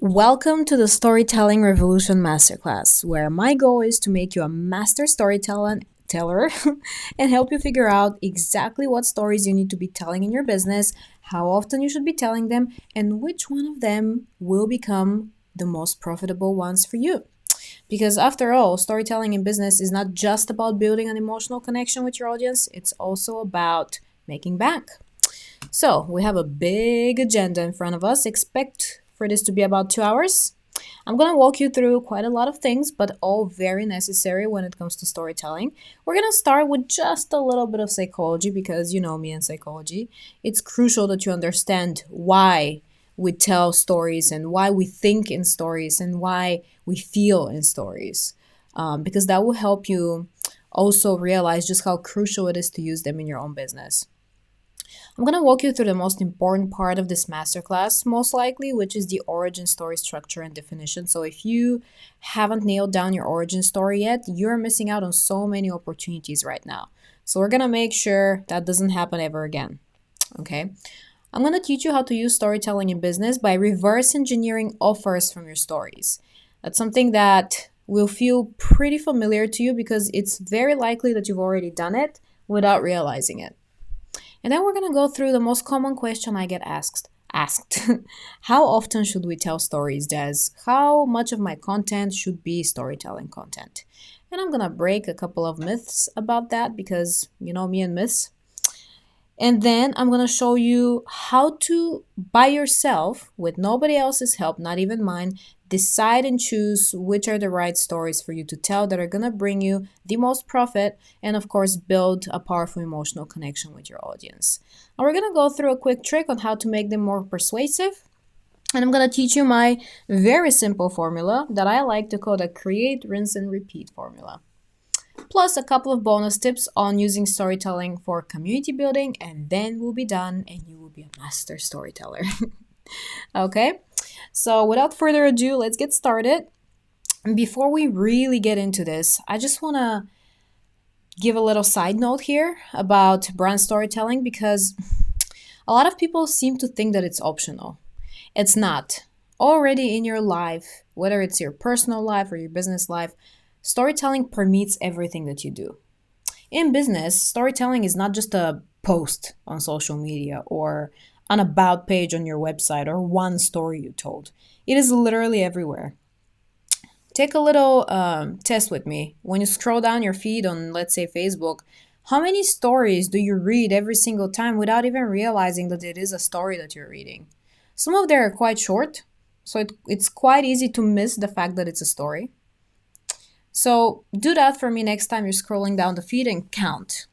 Welcome to the Storytelling Revolution Masterclass, where my goal is to make you a master teller and help you figure out exactly what stories you need to be telling in your business, how often you should be telling them, and which one of them will become the most profitable ones for you. Because after all, storytelling in business is not just about building an emotional connection with your audience, it's also about making bank. So, we have a big agenda in front of us. Expect for this to be about 2 hours. I'm going to walk you through quite a lot of things, but all very necessary when it comes to storytelling. We're going to start with just a little bit of psychology because you know me and psychology. It's crucial that you understand why we tell stories and why we think in stories and why we feel in stories, because that will help you also realize just how crucial it is to use them in your own business. I'm going to walk you through the most important part of this masterclass, most likely, which is the origin story structure and definition. So, if you haven't nailed down your origin story yet, you're missing out on so many opportunities right now. So, we're going to make sure that doesn't happen ever again. Okay. I'm going to teach you how to use storytelling in business by reverse engineering offers from your stories. That's something that will feel pretty familiar to you because it's very likely that you've already done it without realizing it. And then we're going to go through the most common question I get asked. How often should we tell stories, Des? How much of my content should be storytelling content? And I'm going to break a couple of myths about that because you know me and myths. And then I'm going to show you how to, by yourself, with nobody else's help, not even mine, decide and choose which are the right stories for you to tell that are going to bring you the most profit and, of course, build a powerful emotional connection with your audience. And we're going to go through a quick trick on how to make them more persuasive. And I'm going to teach you my very simple formula that I like to call the create, rinse, and repeat formula, plus a couple of bonus tips on using storytelling for community building, and then we'll be done and you will be a master storyteller. Okay, so without further ado, let's get started. And before we really get into this, I just want to give a little side note here about brand storytelling because a lot of people seem to think that it's optional. It's not. Already in your life, whether it's your personal life or your business life, storytelling permeates everything that you do. In business, storytelling is not just a post on social media or an about page on your website or one story you told. It is literally everywhere. Take a little test with me. When you scroll down your feed on, let's say, Facebook, how many stories do you read every single time without even realizing that it is a story that you're reading? Some of them are quite short, so it's quite easy to miss the fact that it's a story. So do that for me next time you're scrolling down the feed and count.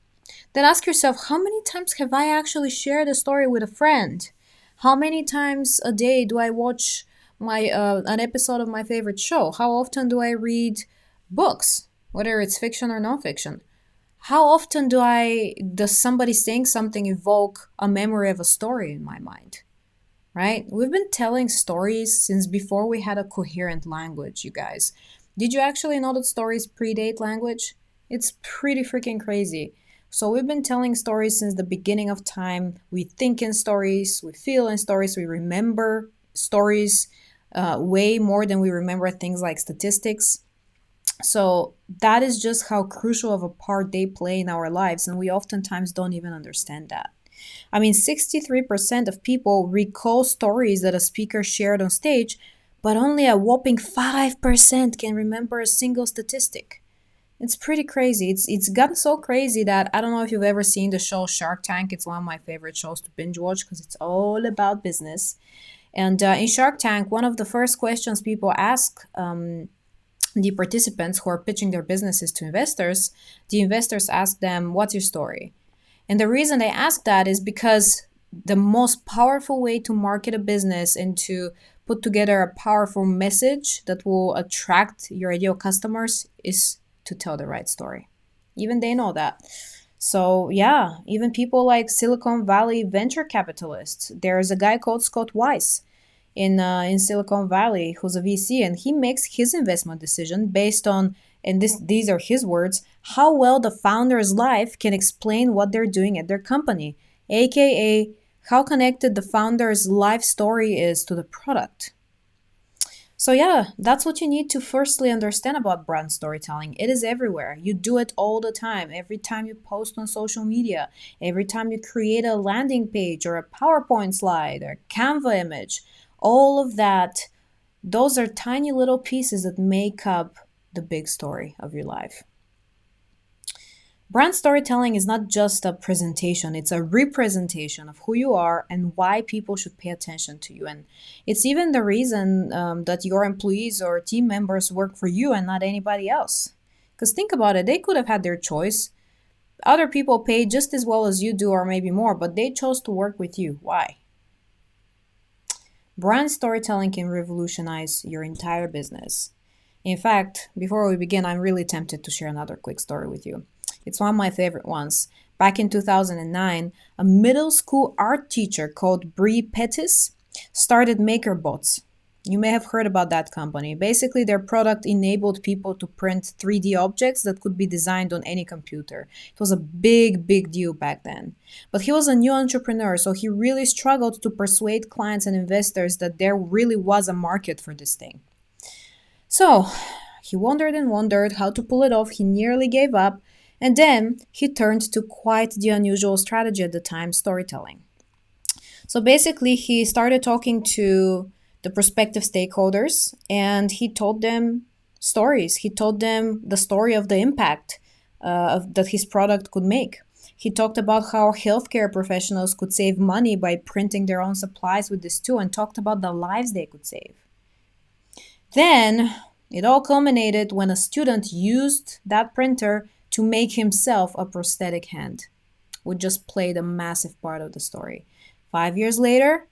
Then ask yourself, how many times have I actually shared a story with a friend? How many times a day do I watch an episode of my favorite show? How often do I read books, whether it's fiction or nonfiction? How often does somebody saying something evoke a memory of a story in my mind? Right? We've been telling stories since before we had a coherent language, you guys. Did you actually know that stories predate language? It's pretty freaking crazy. So we've been telling stories since the beginning of time. We think in stories, we feel in stories, we remember stories way more than we remember things like statistics. So that is just how crucial of a part they play in our lives, and we oftentimes don't even understand that. I mean, 63% of people recall stories that a speaker shared on stage, but only a whopping 5% can remember a single statistic. It's pretty crazy. It's gotten so crazy that I don't know if you've ever seen the show Shark Tank. It's one of my favorite shows to binge watch because it's all about business. And in Shark Tank, one of the first questions people ask the participants who are pitching their businesses to investors, the investors ask them, "What's your story?" And the reason they ask that is because the most powerful way to market a business and to put together a powerful message that will attract your ideal customers is to tell the right story. Even they know that. So yeah, even people like Silicon Valley venture capitalists. There's a guy called Scott Weiss in Silicon Valley who's a VC, and he makes his investment decision based on, and these are his words, how well the founder's life can explain what they're doing at their company, aka how connected the founder's life story is to the product. So, yeah, that's what you need to firstly understand about brand storytelling. It is everywhere. You do it all the time. Every time you post on social media, every time you create a landing page or a PowerPoint slide or Canva image, all of that, those are tiny little pieces that make up the big story of your life. Brand storytelling is not just a presentation, it's a representation of who you are and why people should pay attention to you. And it's even the reason that your employees or team members work for you and not anybody else. Because think about it, they could have had their choice. Other people pay just as well as you do, or maybe more, but they chose to work with you. Why? Brand storytelling can revolutionize your entire business. In fact, before we begin, I'm really tempted to share another quick story with you. It's one of my favorite ones. Back in 2009, a middle school art teacher called Bree Pettis started MakerBots. You may have heard about that company. Basically, their product enabled people to print 3D objects that could be designed on any computer. It was a big, big deal back then. But he was a new entrepreneur, so he really struggled to persuade clients and investors that there really was a market for this thing. So he wondered and wondered how to pull it off. He nearly gave up. And then he turned to quite the unusual strategy at the time, storytelling. So basically, he started talking to the prospective stakeholders and he told them stories. He told them the story of the impact that his product could make. He talked about how healthcare professionals could save money by printing their own supplies with this too, and talked about the lives they could save. Then it all culminated when a student used that printer to make himself a prosthetic hand, which just played a massive part of the story. 5 years later,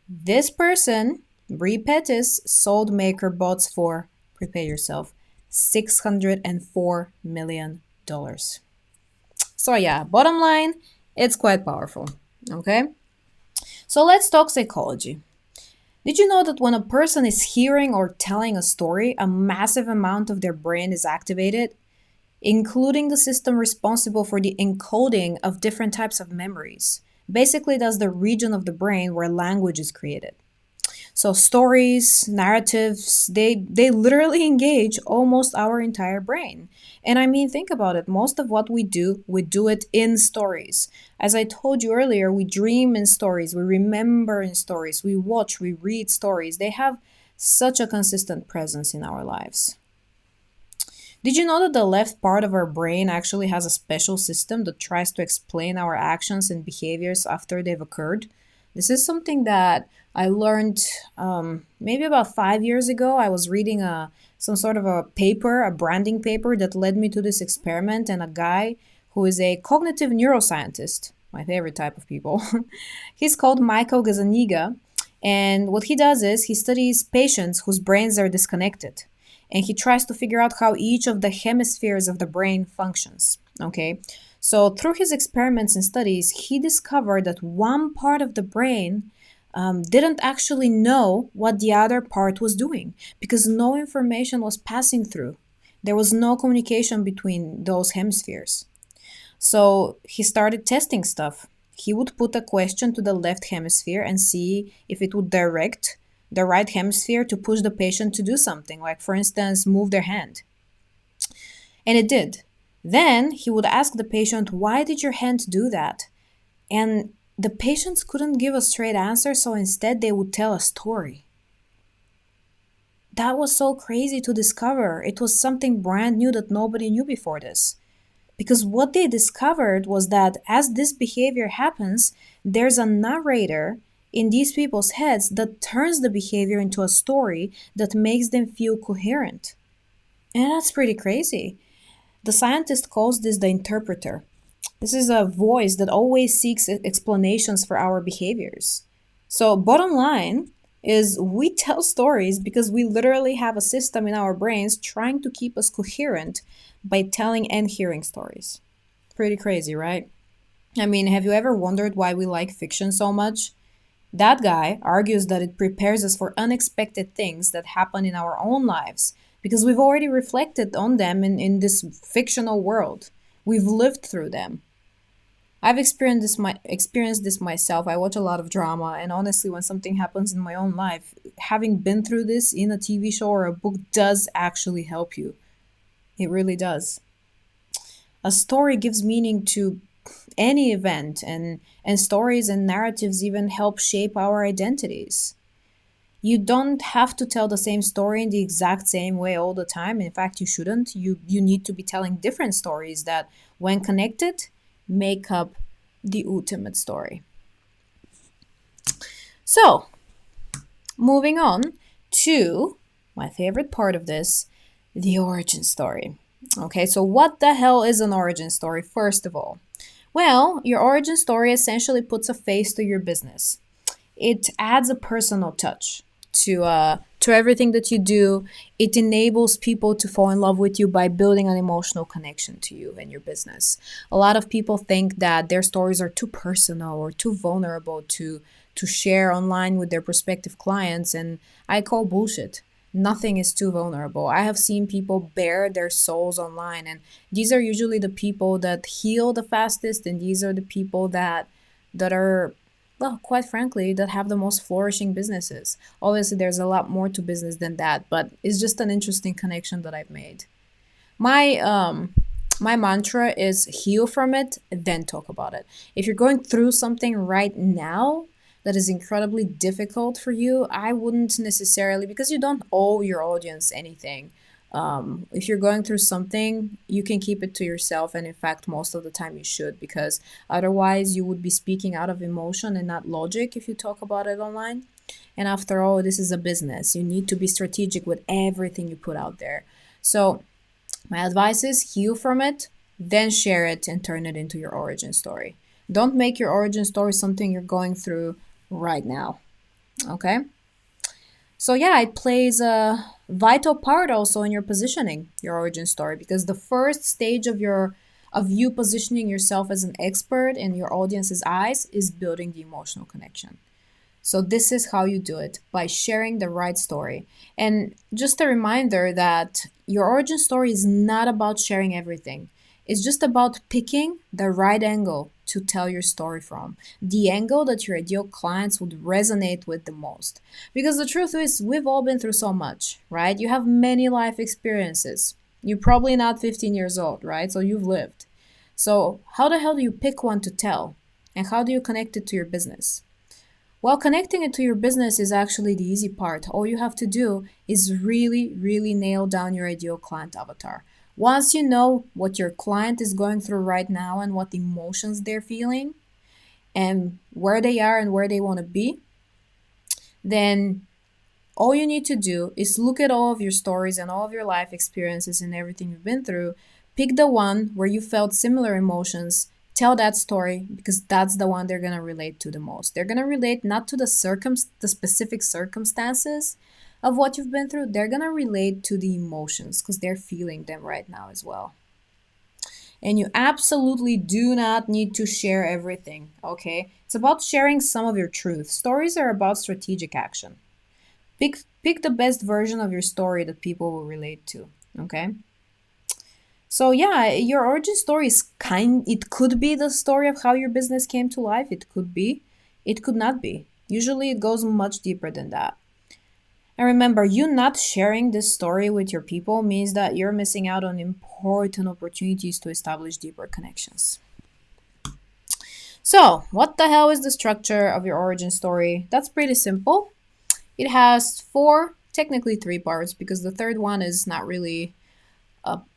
this person, Brie Pettis, sold MakerBots for, prepare yourself, $604 million. So, yeah, bottom line, it's quite powerful. Okay? So, let's talk psychology. Did you know that when a person is hearing or telling a story, a massive amount of their brain is activated, including the system responsible for the encoding of different types of memories? Basically, that's the region of the brain where language is created. So stories, narratives, they literally engage almost our entire brain. And I mean, think about it. Most of what we do it in stories. As I told you earlier, we dream in stories, we remember in stories, we watch, we read stories. They have such a consistent presence in our lives. Did you know that the left part of our brain actually has a special system that tries to explain our actions and behaviors after they've occurred? This is something that I learned maybe about 5 years ago. I was reading some sort of a paper, a branding paper that led me to this experiment, and a guy who is a cognitive neuroscientist, my favorite type of people. He's called Michael Gazzaniga, and what he does is he studies patients whose brains are disconnected, and he tries to figure out how each of the hemispheres of the brain functions. Okay, so through his experiments and studies, he discovered that one part of the brain didn't actually know what the other part was doing because no information was passing through. There was no communication between those hemispheres. So he started testing stuff. He would put a question to the left hemisphere and see if it would direct the right hemisphere to push the patient to do something, like, for instance, move their hand. And it did. Then he would ask the patient, "Why did your hand do that?" And the patients couldn't give a straight answer, so instead they would tell a story. That was so crazy to discover. It was something brand new that nobody knew before this. Because what they discovered was that as this behavior happens, there's a narrator in these people's heads that turns the behavior into a story that makes them feel coherent. And that's pretty crazy. The scientist calls this the interpreter. This is a voice that always seeks explanations for our behaviors. So, bottom line is we tell stories because we literally have a system in our brains trying to keep us coherent by telling and hearing stories. Pretty crazy, right? I mean, have you ever wondered why we like fiction so much? That guy argues that it prepares us for unexpected things that happen in our own lives because we've already reflected on them in this fictional world. We've lived through them. I've experienced this myself. I watch a lot of drama, and honestly, when something happens in my own life, having been through this in a TV show or a book does actually help you. It really does. A story gives meaning to any event, and stories and narratives even help shape our identities. You don't have to tell the same story in the exact same way all the time. In fact, you shouldn't. You need to be telling different stories that, when connected, make up the ultimate story. So, moving on to my favorite part of this, the origin story. Okay, so what the hell is an origin story, first of all? Well, your origin story essentially puts a face to your business. It adds a personal touch to everything that you do. It enables people to fall in love with you by building an emotional connection to you and your business. A lot of people think that their stories are too personal or too vulnerable to share online with their prospective clients, and I call bullshit. Nothing is too vulnerable. I have seen people bare their souls online, and these are usually the people that heal the fastest, and these are the people that are, well, quite frankly, that have the most flourishing businesses. Obviously, there's a lot more to business than that, but it's just an interesting connection that I've made. My mantra is heal from it, then talk about it. If you're going through something right now that is incredibly difficult for you, I wouldn't necessarily, because you don't owe your audience anything. If you're going through something, you can keep it to yourself, and in fact, most of the time you should, because otherwise you would be speaking out of emotion and not logic if you talk about it online. And after all, this is a business. You need to be strategic with everything you put out there. So my advice is heal from it, then share it and turn it into your origin story. Don't make your origin story something you're going through right now. Okay? So yeah, it plays a vital part also in your positioning, your origin story, because the first stage of you positioning yourself as an expert in your audience's eyes is building the emotional connection. So this is how you do it, by sharing the right story. And just a reminder that your origin story is not about sharing everything. It's just about picking the right angle to tell your story from, the angle that your ideal clients would resonate with the most. Because the truth is, we've all been through so much, right? You have many life experiences. You're probably not 15 years old, right? So you've lived. So, how the hell do you pick one to tell? And how do you connect it to your business? Well, connecting it to your business is actually the easy part. All you have to do is really, really nail down your ideal client avatar. Once you know what your client is going through right now and what emotions they're feeling and where they are and where they want to be, then all you need to do is look at all of your stories and all of your life experiences and everything you've been through. Pick the one where you felt similar emotions. Tell that story, because that's the one they're going to relate to the most. They're going to relate not to the specific circumstances of what you've been through. They're going to relate to the emotions because they're feeling them right now as well. And you absolutely do not need to share everything, okay? It's about sharing some of your truth. Stories are about strategic action. Pick the best version of your story that people will relate to, okay? So yeah, your origin story is it could be the story of how your business came to life. It could be. It could not be. Usually it goes much deeper than that. And remember, you not sharing this story with your people means that you're missing out on important opportunities to establish deeper connections. So, what the hell is the structure of your origin story? That's pretty simple. It has four, technically three parts, because the third one is not really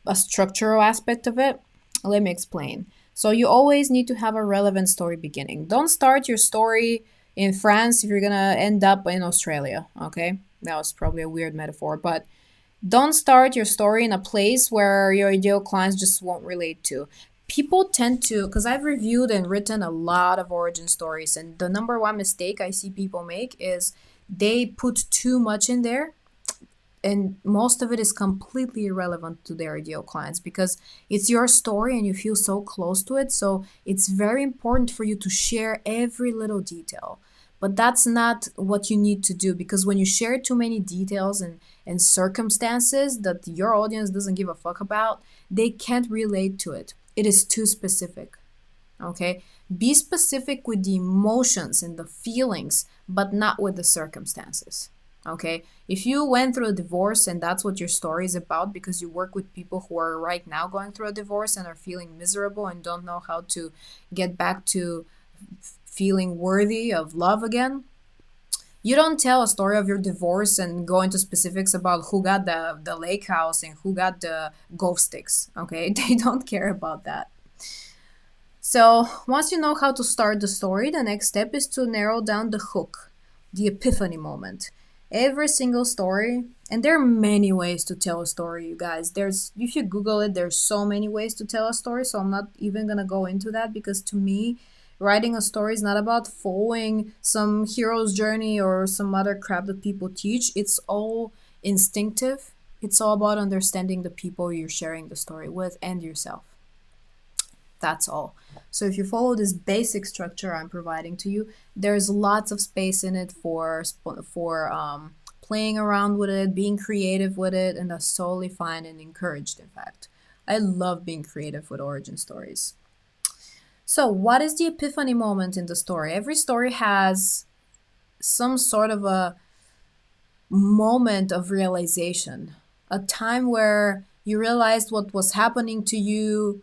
a structural aspect of it. Let me explain. So you always need to have a relevant story beginning. Don't start your story in France if you're gonna end up in Australia, okay? That was probably a weird metaphor, but don't start your story in a place where your ideal clients just won't relate to. People tend to, because I've reviewed and written a lot of origin stories, and the number one mistake I see people make is they put too much in there, and most of it is completely irrelevant to their ideal clients because it's your story and you feel so close to it. So it's very important for you to share every little detail. But that's not what you need to do, because when you share too many details and circumstances that your audience doesn't give a fuck about, they can't relate to it. It is too specific. Okay? Be specific with the emotions and the feelings, but not with the circumstances. Okay? If you went through a divorce and that's what your story is about because you work with people who are right now going through a divorce and are feeling miserable and don't know how to get back to feeling worthy of love again, you don't tell a story of your divorce and go into specifics about who got the lake house and who got the golf sticks. Okay? They don't care about that. So, once you know how to start the story, the next step is to narrow down the hook, the epiphany moment. Every single story, and there are many ways to tell a story, you guys. There's if you Google it, there's so many ways to tell a story, so I'm not even gonna go into that because to me, writing a story is not about following some hero's journey or some other crap that people teach. It's all instinctive. It's all about understanding the people you're sharing the story with and yourself. That's all. So if you follow this basic structure I'm providing to you, there's lots of space in it for playing around with it, being creative with it, and that's totally fine and encouraged. In fact, I love being creative with origin stories. So, what is the epiphany moment in the story? Every story has some sort of a moment of realization, a time where you realized what was happening to you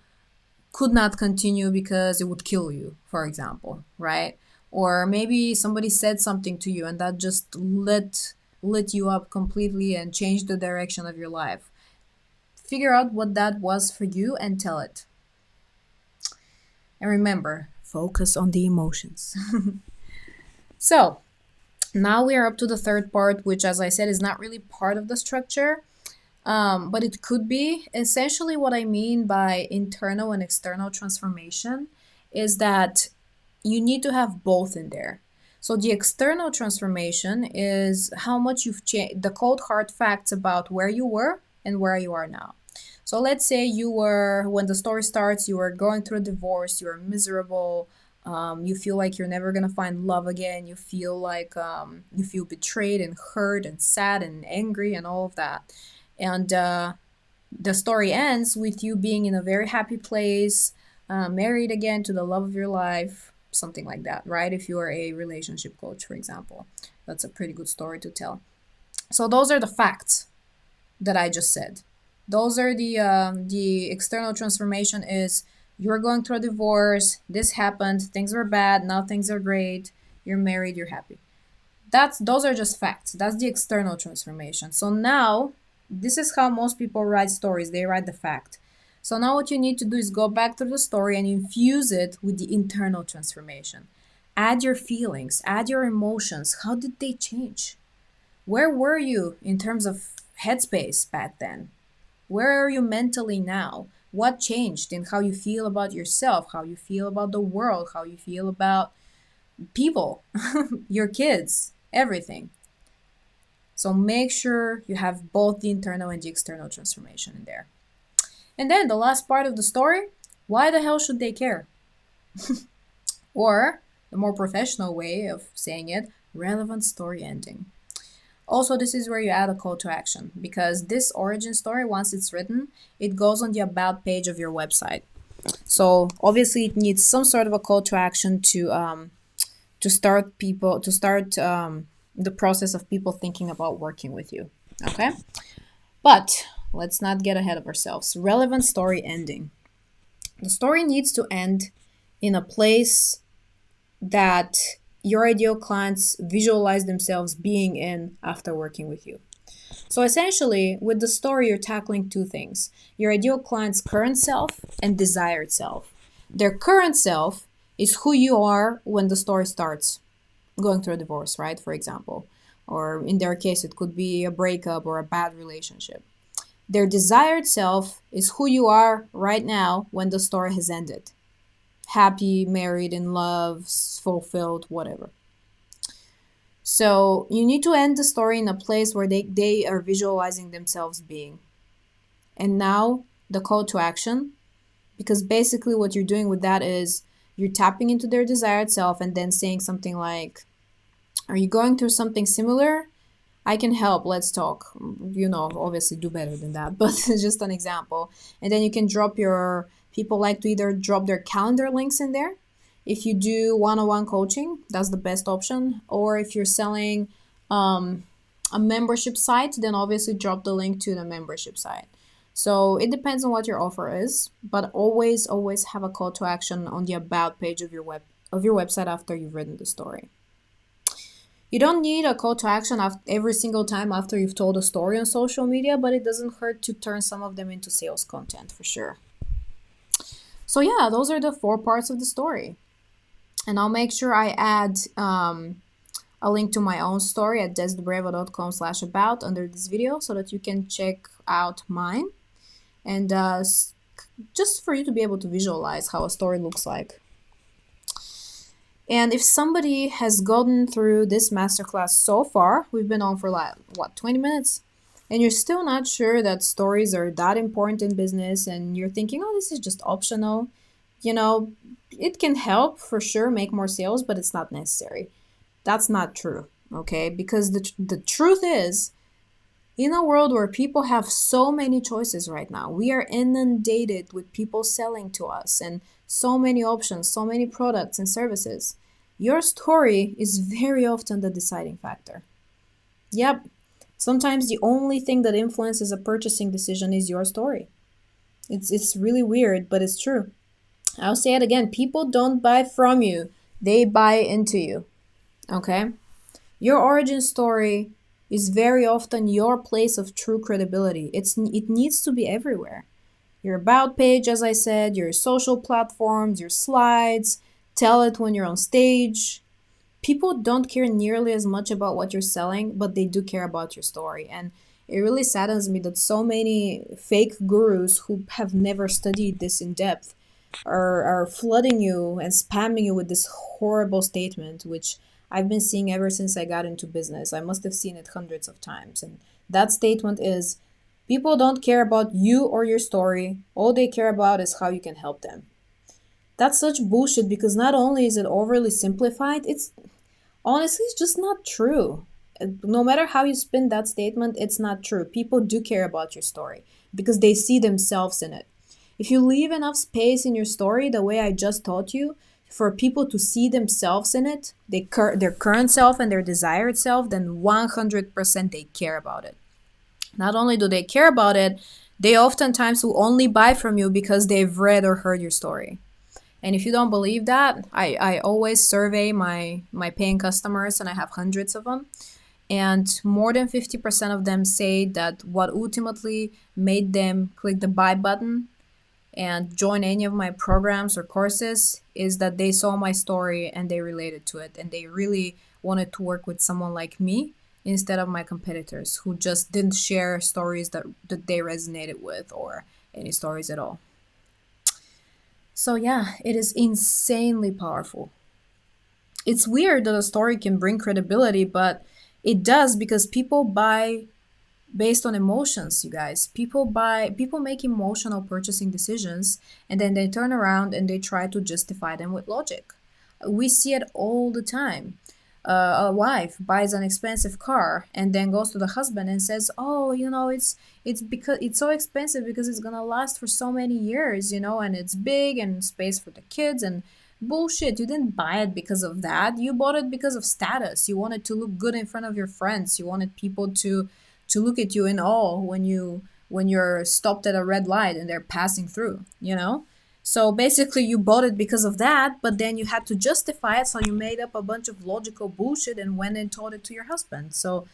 could not continue because it would kill you, for example, right? Or maybe somebody said something to you and that just lit you up completely and changed the direction of your life. Figure out what that was for you and tell it. And remember, focus on the emotions. So, now we are up to the third part, which, as I said, is not really part of the structure. But it could be. Essentially, what I mean by internal and external transformation is that you need to have both in there. So the external transformation is how much you've changed, the cold hard facts about where you were and where you are now. So let's say when the story starts, you were going through a divorce, you were miserable, you feel like you're never gonna find love again, you feel like you feel betrayed and hurt and sad and angry and all of that. And the story ends with you being in a very happy place, married again to the love of your life, something like that, right? If you are a relationship coach, for example, that's a pretty good story to tell. So those are the facts that I just said. Those are the external transformation is you're going through a divorce, this happened, things were bad, now things are great, you're married, you're happy. Those are just facts. That's the external transformation. So now this is how most people write stories. They write the fact. So now what you need to do is go back to the story and infuse it with the internal transformation. Add your feelings, add your emotions. How did they change? Where were you in terms of headspace back then? Where are you mentally now? What changed in how you feel about yourself, how you feel about the world, how you feel about people, your kids, everything. So make sure you have both the internal and the external transformation in there. And then the last part of the story, why the hell should they care? Or the more professional way of saying it, relevant story ending. Also, this is where you add a call to action because this origin story, once it's written, it goes on the about page of your website. So obviously, it needs some sort of a call to action start the process of people thinking about working with you. Okay, but let's not get ahead of ourselves. Relevant story ending. The story needs to end in a place that your ideal clients visualize themselves being in after working with you. So essentially, with the story, you're tackling two things: your ideal client's current self and desired self. Their current self is who you are when the story starts, going through a divorce, right? For example, or in their case, it could be a breakup or a bad relationship. Their desired self is who you are right now when the story has ended. Happy, married, in love, fulfilled, whatever. So you need to end the story in a place where they are visualizing themselves being. And now the call to action, because basically what you're doing with that is you're tapping into their desired self and then saying something like, are you going through something similar? I can help. Let's talk. Obviously do better than that, but it's just an example. And then you can drop people like to either drop their calendar links in there. If you do one-on-one coaching, that's the best option. Or if you're selling um, a membership site, then obviously drop the link to the membership site. So it depends on what your offer is, but always have a call to action on the about page of your website after you've written the story. You don't need a call to action every single time after you've told a story on social media, but it doesn't hurt to turn some of them into sales content for sure. So yeah, those are the four parts of the story. And I'll make sure I add a link to my own story at desdebreva.com/about under this video so that you can check out mine and just for you to be able to visualize how a story looks like. And if somebody has gotten through this masterclass so far, we've been on for like, what, 20 minutes? And you're still not sure that stories are that important in business and you're thinking, oh, this is just optional, you know, it can help for sure make more sales, but it's not necessary. That's not true, okay? Because the truth is, in a world where people have so many choices right now, we are inundated with people selling to us and so many options, so many products and services. Your story is very often the deciding factor. Yep, sometimes the only thing that influences a purchasing decision is your story. It's really weird, but it's true. I'll say it again. People don't buy from you, they buy into you. Okay? Your origin story is very often your place of true credibility. It needs to be everywhere. Your about page, as I said, your social platforms, your slides, tell it when you're on stage. People don't care nearly as much about what you're selling, but they do care about your story. And it really saddens me that so many fake gurus who have never studied this in depth are flooding you and spamming you with this horrible statement, which I've been seeing ever since I got into business. I must have seen it hundreds of times. And that statement is people don't care about you or your story. All they care about is how you can help them. That's such bullshit because not only is it overly simplified, it's honestly it's just not true. No matter how you spin that statement, it's not true. People do care about your story because they see themselves in it. If you leave enough space in your story, the way I just taught you, for people to see themselves in it, their current self and their desired self, then 100% they care about it. Not only do they care about it, they oftentimes will only buy from you because they've read or heard your story. And if you don't believe that, I always survey my paying customers, and I have hundreds of them. And more than 50% of them say that what ultimately made them click the buy button and join any of my programs or courses is that they saw my story and they related to it. And they really wanted to work with someone like me instead of my competitors who just didn't share stories that they resonated with or any stories at all. So yeah, it is insanely powerful. It's weird that a story can bring credibility, but it does because people buy based on emotions, you guys. People make emotional purchasing decisions and then they turn around and they try to justify them with logic. We see it all the time. A wife buys an expensive car and then goes to the husband and says, "Oh, it's because it's so expensive because it's gonna last for so many years, and it's big and space for the kids and bullshit. You didn't buy it because of that. You bought it because of status. You wanted to look good in front of your friends. You wanted people to look at you in awe when you're stopped at a red light and they're passing through. So basically, you bought it because of that, but then you had to justify it, so you made up a bunch of logical bullshit and went and told it to your husband. So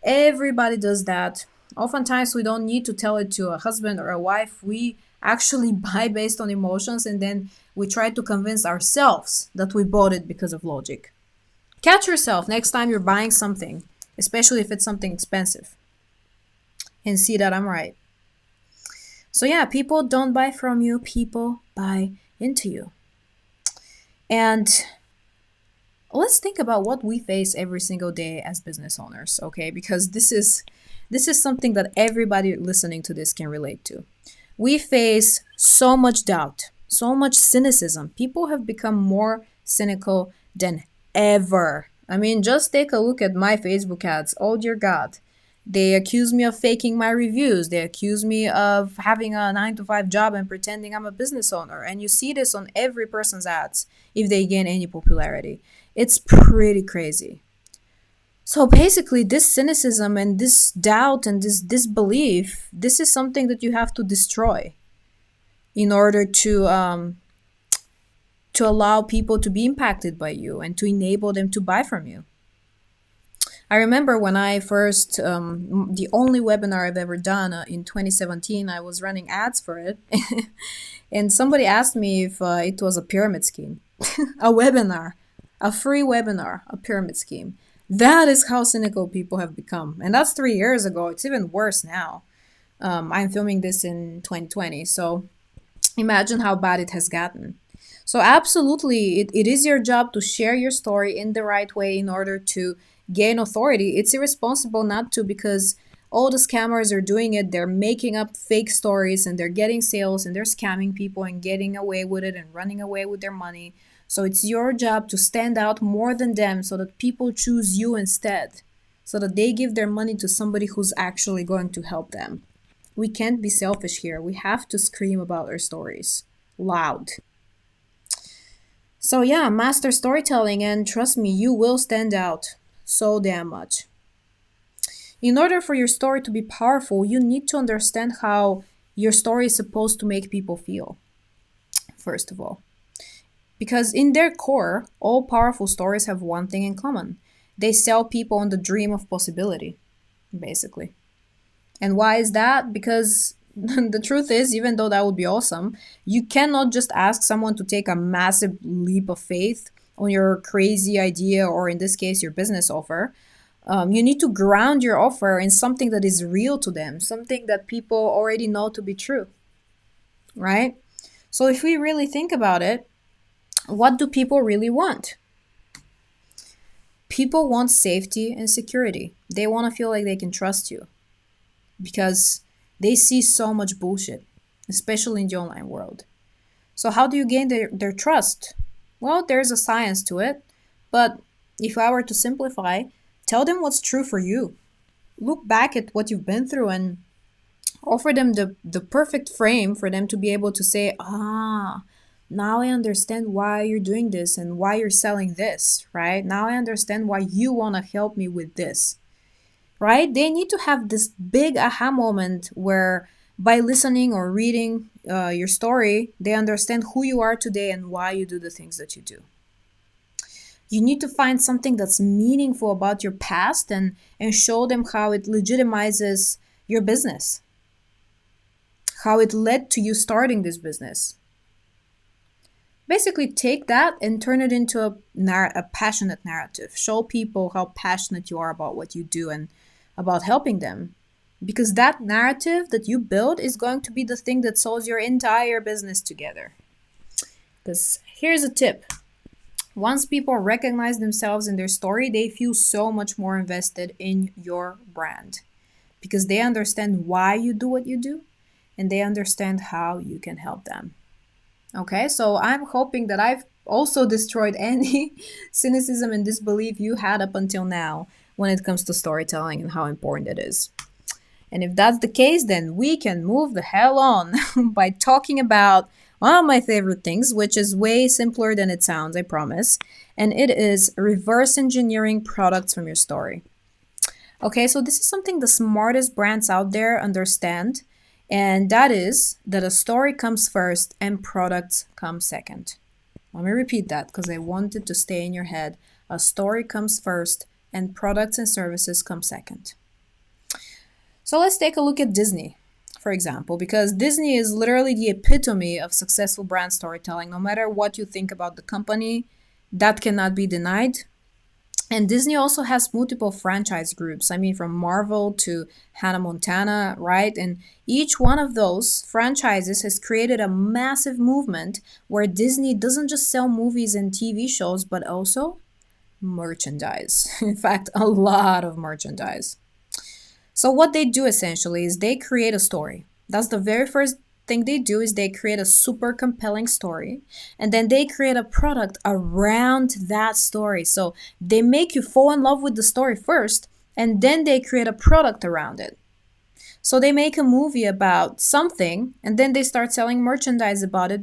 everybody does that. Oftentimes, we don't need to tell it to a husband or a wife. We actually buy based on emotions, and then we try to convince ourselves that we bought it because of logic. Catch yourself next time you're buying something, especially if it's something expensive, and see that I'm right. So yeah, people don't buy from you, people buy into you. And let's think about what we face every single day as business owners, okay? Because this is something that everybody listening to this can relate to. We face so much doubt, so much cynicism. People have become more cynical than ever. I mean, just take a look at my Facebook ads. Oh dear God. They accuse me of faking my reviews. They accuse me of having a 9 to 5 job and pretending I'm a business owner. And you see this on every person's ads if they gain any popularity. It's pretty crazy. So basically, this cynicism and this doubt and this disbelief, this is something that you have to destroy in order to allow people to be impacted by you and to enable them to buy from you. I remember when I first, the only webinar I've ever done in 2017, I was running ads for it. And somebody asked me if it was a pyramid scheme, a webinar, a free webinar, a pyramid scheme. That is how cynical people have become. And that's 3 years ago. It's even worse now. I'm filming this in 2020. So imagine how bad it has gotten. So, absolutely, it is your job to share your story in the right way in order to gain authority. It's irresponsible not to, because all the scammers are doing it. They're making up fake stories and they're getting sales and they're scamming people and getting away with it and running away with their money. So, it's your job to stand out more than them so that people choose you instead, so that they give their money to somebody who's actually going to help them. We can't be selfish here. We have to scream about our stories loud. So, yeah, master storytelling, and trust me, you will stand out so damn much. In order for your story to be powerful, you need to understand how your story is supposed to make people feel, first of all. Because in their core, all powerful stories have one thing in common: they sell people on the dream of possibility, basically. And why is that? Because the truth is, even though that would be awesome, you cannot just ask someone to take a massive leap of faith on your crazy idea, or in this case, your business offer. You need to ground your offer in something that is real to them, something that people already know to be true, right? So if we really think about it, what do people really want? People want safety and security. They want to feel like they can trust you because they see so much bullshit, especially in the online world. So, how do you gain their trust? Well, there's a science to it, but if I were to simplify, tell them what's true for you. Look back at what you've been through and offer them the perfect frame for them to be able to say, ah, now I understand why you're doing this and why you're selling this, right? Now I understand why you want to help me with this, right? They need to have this big aha moment where by listening or reading your story, they understand who you are today and why you do the things that you do. You need to find something that's meaningful about your past and show them how it legitimizes your business, how it led to you starting this business. Basically, take that and turn it into a passionate narrative. Show people how passionate you are about what you do and about helping them. Because that narrative that you build is going to be the thing that sews your entire business together. Because here's a tip: once people recognize themselves in their story, they feel so much more invested in your brand because they understand why you do what you do and they understand how you can help them. Okay, so I'm hoping that I've also destroyed any cynicism and disbelief you had up until now when it comes to storytelling and how important it is. And if that's the case, then we can move the hell on by talking about one of my favorite things, which is way simpler than it sounds, I promise. And it is reverse engineering products from your story. Okay, so this is something the smartest brands out there understand. And that is that a story comes first and products come second. Let me repeat that because I want it to stay in your head. A story comes first and products and services come second. So let's take a look at Disney, for example, because Disney is literally the epitome of successful brand storytelling. No matter what you think about the company, that cannot be denied. And Disney also has multiple franchise groups. I mean, from Marvel to Hannah Montana, right? And each one of those franchises has created a massive movement where Disney doesn't just sell movies and TV shows, but also merchandise. In fact, a lot of merchandise. So what they do essentially is they create a story. That's the very first thing they do, is they create a super compelling story, and then they create a product around that story. So they make you fall in love with the story first, and then they create a product around it. So they make a movie about something, and then they start selling merchandise about it,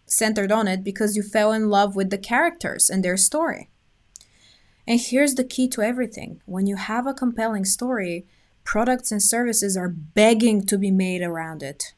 centered on it, because you fell in love with the characters and their story. And here's the key to everything: when you have a compelling story, products and services are begging to be made around it.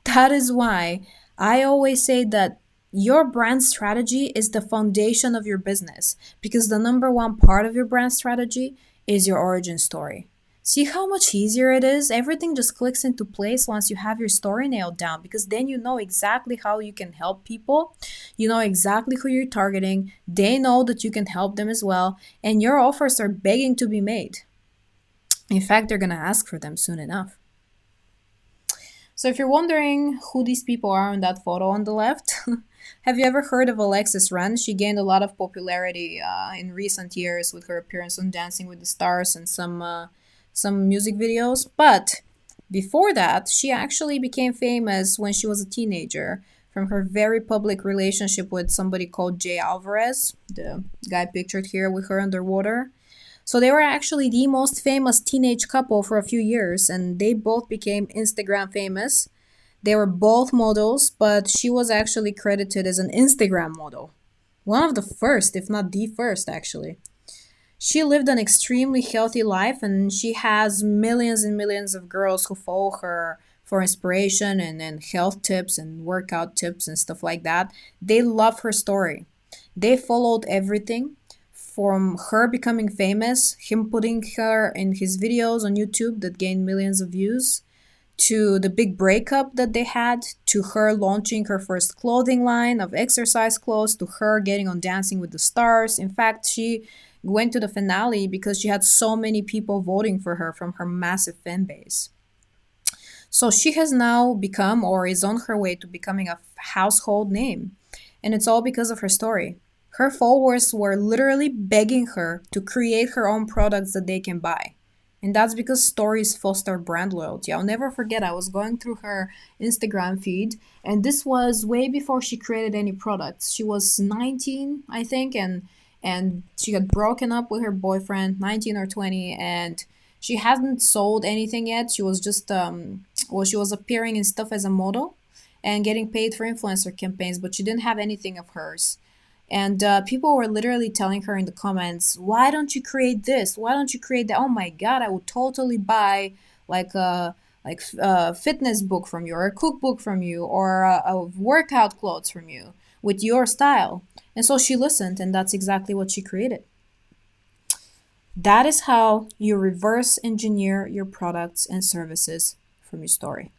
That is why I always say that your brand strategy is the foundation of your business, because the number one part of your brand strategy is your origin story. See how much easier it is? Everything just clicks into place once you have your story nailed down, because then you know exactly how you can help people. You know exactly who you're targeting. They know that you can help them as well. And your offers are begging to be made. In fact, they're going to ask for them soon enough. So if you're wondering who these people are in that photo on the left, have you ever heard of Alexis Ren? She gained a lot of popularity in recent years with her appearance on Dancing with the Stars and some music videos. But before that, she actually became famous when she was a teenager from her very public relationship with somebody called Jay Alvarez, the guy pictured here with her underwater. So they were actually the most famous teenage couple for a few years, and they both became Instagram famous. They were both models, but she was actually credited as an Instagram model. One of the first, if not the first, actually. She lived an extremely healthy life, and she has millions and millions of girls who follow her for inspiration and health tips and workout tips and stuff like that. They love her story. They followed everything from her becoming famous, him putting her in his videos on YouTube that gained millions of views, to the big breakup that they had, to her launching her first clothing line of exercise clothes, to her getting on Dancing with the Stars. In fact, she went to the finale because she had so many people voting for her from her massive fan base. So she has now become, or is on her way to becoming, a household name. And it's all because of her story. Her followers were literally begging her to create her own products that they can buy. And that's because stories foster brand loyalty. I'll never forget, I was going through her Instagram feed, and this was way before she created any products. She was 19, I think, and she had broken up with her boyfriend, 19 or 20, and she hadn't sold anything yet. She was just well, she was appearing in stuff as a model and getting paid for influencer campaigns, but she didn't have anything of hers. And people were literally telling her in the comments, "Why don't you create this? Why don't you create that? Oh my God, I would totally buy like a fitness book from you, or a cookbook from you, or a workout clothes from you with your style." And so she listened, and that's exactly what she created. That is how you reverse engineer your products and services from your story.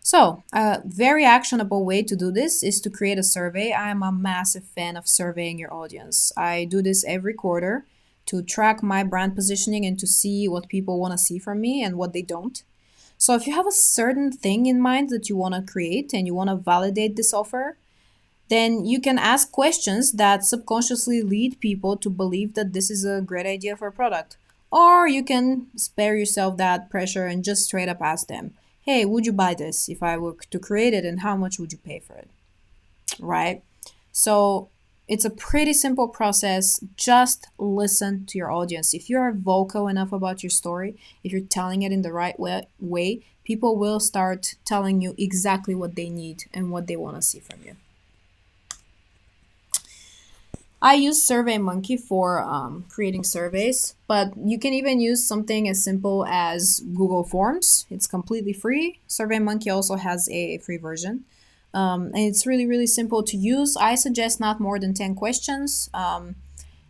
So, a very actionable way to do this is to create a survey. I am a massive fan of surveying your audience. I do this every quarter to track my brand positioning and to see what people want to see from me and what they don't. So, if you have a certain thing in mind that you want to create and you want to validate this offer, then you can ask questions that subconsciously lead people to believe that this is a great idea for a product. Or you can spare yourself that pressure and just straight up ask them, "Hey, would you buy this if I were to create it, and how much would you pay for it?" Right? So it's a pretty simple process. Just listen to your audience. If you are vocal enough about your story, if you're telling it in the right way, people will start telling you exactly what they need and what they want to see from you. I use SurveyMonkey for creating surveys, but you can even use something as simple as Google Forms. It's completely free. SurveyMonkey also has a free version. And it's really, really simple to use. I suggest not more than 10 questions.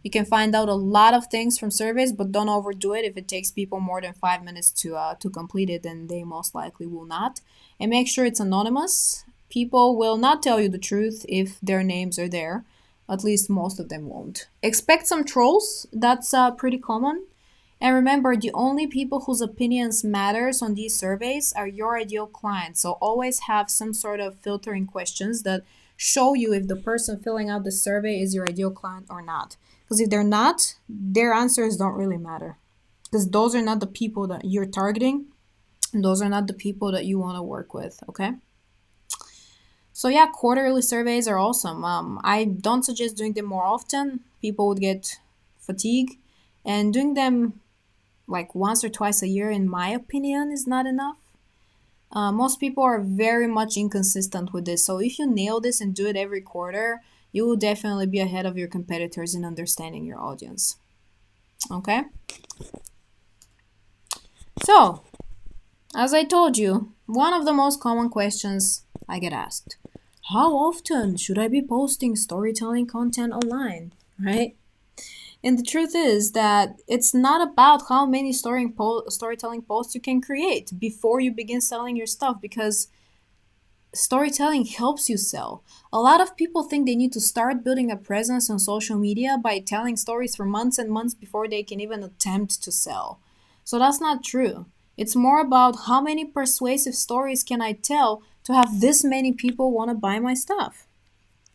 You can find out a lot of things from surveys, but don't overdo it. If it takes people more than 5 minutes to complete it, then they most likely will not. And make sure it's anonymous. People will not tell you the truth if their names are there. At least most of them won't. Expect some trolls. That's pretty common. And remember, the only people whose opinions matters on these surveys are your ideal clients. So always have some sort of filtering questions that show you if the person filling out the survey is your ideal client or not. Because if they're not, their answers don't really matter. Because those are not the people that you're targeting. And those are not the people that you want to work with, okay? So yeah, quarterly surveys are awesome. I don't suggest doing them more often. People would get fatigue, And doing them like once or twice a year, in my opinion, is not enough. Most people are very much inconsistent with this. So if you nail this and do it every quarter, you will definitely be ahead of your competitors in understanding your audience. Okay? So, as I told you, one of the most common questions I get asked: how often should I be posting storytelling content online? Right? And the truth is that it's not about how many storytelling posts you can create before you begin selling your stuff, because storytelling helps you sell. A lot of people think they need to start building a presence on social media by telling stories for months and months before they can even attempt to sell. So that's not true. It's more about how many persuasive stories can I tell to have this many people want to buy my stuff,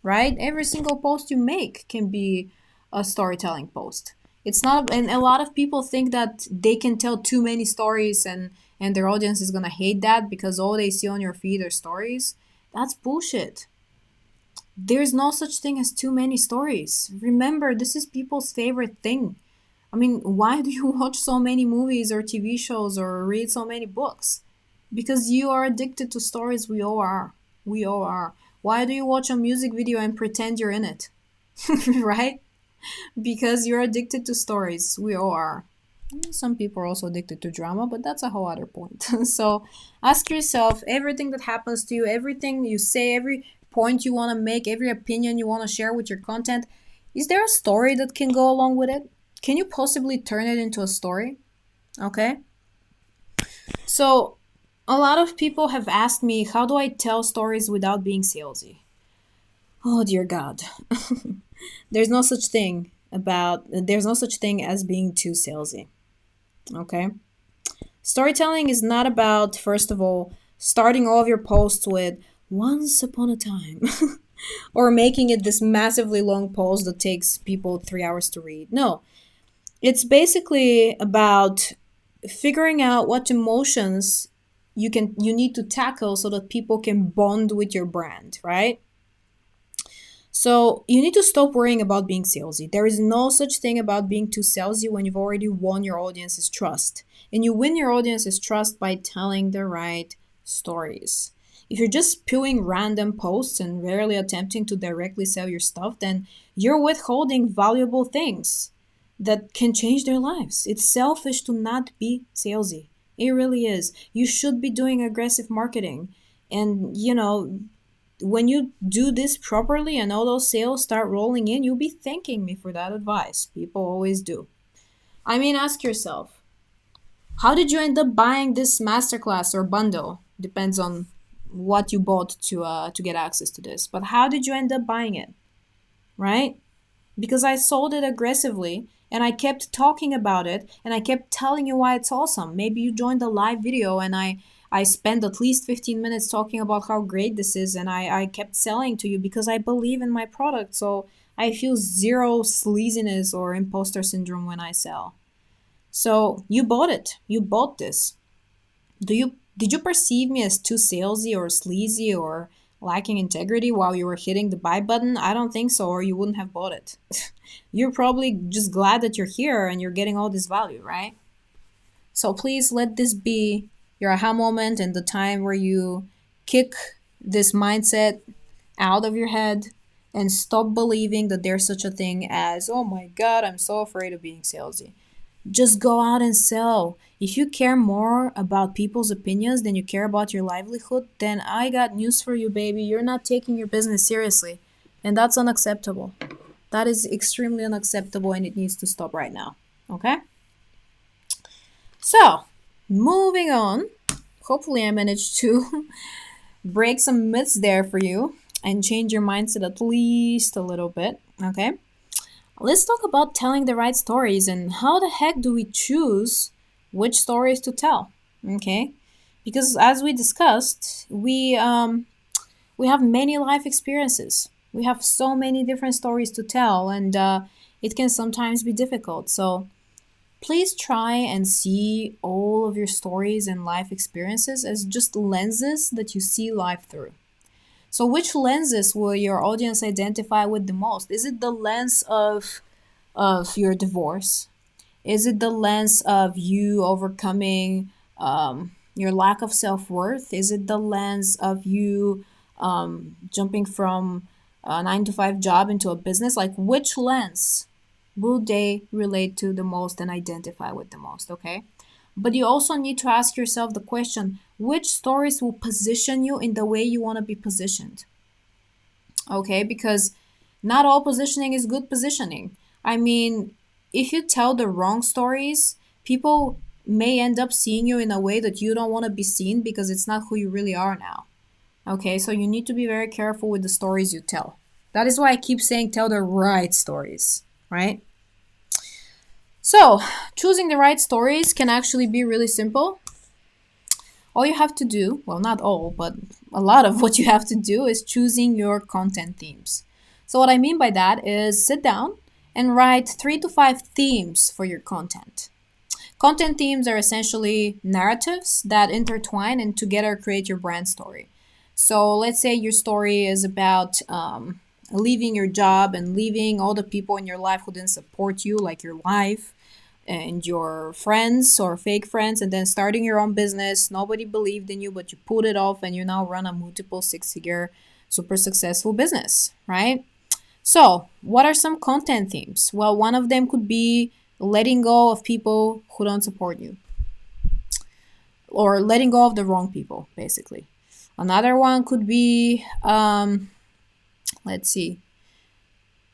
right? Every single post you make can be a storytelling post. It's not, and a lot of people think that they can tell too many stories, and their audience is gonna hate that because all they see on your feed are stories. That's bullshit. There's no such thing as too many stories. Remember, this is people's favorite thing. I mean, why do you watch so many movies or TV shows or read so many books? Because you are addicted to stories. We all are. We all are. Why do you watch a music video and pretend you're in it? Right? Because you're addicted to stories. We all are. Some people are also addicted to drama, but that's a whole other point. So ask yourself, everything that happens to you, everything you say, every point you want to make, every opinion you want to share with your content, is there a story that can go along with it? Can you possibly turn it into a story? Okay. So a lot of people have asked me, how do I tell stories without being salesy? Oh dear God. There's no such thing as being too salesy. Okay? Storytelling is not about, first of all, starting all of your posts with once upon a time or making it this massively long post that takes people 3 hours to read. No, it's basically about figuring out what emotions you need to tackle so that people can bond with your brand, right? So you need to stop worrying about being salesy. There is no such thing about being too salesy when you've already won your audience's trust. And you win your audience's trust by telling the right stories. If you're just spewing random posts and rarely attempting to directly sell your stuff, then you're withholding valuable things that can change their lives. It's selfish to not be salesy. It really is. You should be doing aggressive marketing. And, when you do this properly and all those sales start rolling in, you'll be thanking me for that advice. People always do. I mean, ask yourself, how did you end up buying this masterclass or bundle? Depends on what you bought to get access to this. But how did you end up buying it? Right? Because I sold it aggressively and I kept talking about it and I kept telling you why it's awesome. Maybe you joined the live video and I spent at least 15 minutes talking about how great this is, and I kept selling to you because I believe in my product. So I feel zero sleaziness or imposter syndrome when I sell. So you bought it. You bought this. Did you perceive me as too salesy or sleazy or lacking integrity while you were hitting the buy button? I don't think so, or you wouldn't have bought it. You're probably just glad that you're here and you're getting all this value, right? So please let this be your aha moment and the time where you kick this mindset out of your head and stop believing that there's such a thing as, oh my God, I'm so afraid of being salesy. Just go out and sell. If you care more about people's opinions than you care about your livelihood, then I got news for you, baby. You're not taking your business seriously. And that's unacceptable. That is extremely unacceptable and it needs to stop right now. Okay? So, moving on. Hopefully, I managed to break some myths there for you and change your mindset at least a little bit. Okay? Let's talk about telling the right stories and how the heck do we choose which stories to tell. Okay? Because as we discussed, we have many life experiences. We have so many different stories to tell, and it can sometimes be difficult. So please try and see all of your stories and life experiences as just lenses that you see life through. So, which lenses will your audience identify with the most? Is it the lens of your divorce? Is it the lens of you overcoming your lack of self worth? Is it the lens of you jumping from a 9 to 5 job into a business? Like, which lens will they relate to the most and identify with the most? Okay. But you also need to ask yourself the question, which stories will position you in the way you want to be positioned? Okay, because not all positioning is good positioning. I mean, if you tell the wrong stories, people may end up seeing you in a way that you don't want to be seen because it's not who you really are now. Okay, so you need to be very careful with the stories you tell. That is why I keep saying tell the right stories, right? So, choosing the right stories can actually be really simple. All you have to do, well, not all, but a lot of what you have to do is choosing your content themes. So, what I mean by that is sit down and write 3 to 5 themes for your content. Content themes are essentially narratives that intertwine and together create your brand story. So, let's say your story is about leaving your job and leaving all the people in your life who didn't support you, like your life and your friends or fake friends, and then starting your own business. Nobody believed in you, but you pulled it off, and you now run a multiple 6 figure, super successful business, right? So, what are some content themes? Well, one of them could be letting go of people who don't support you, or letting go of the wrong people, basically. Another one could be, let's see,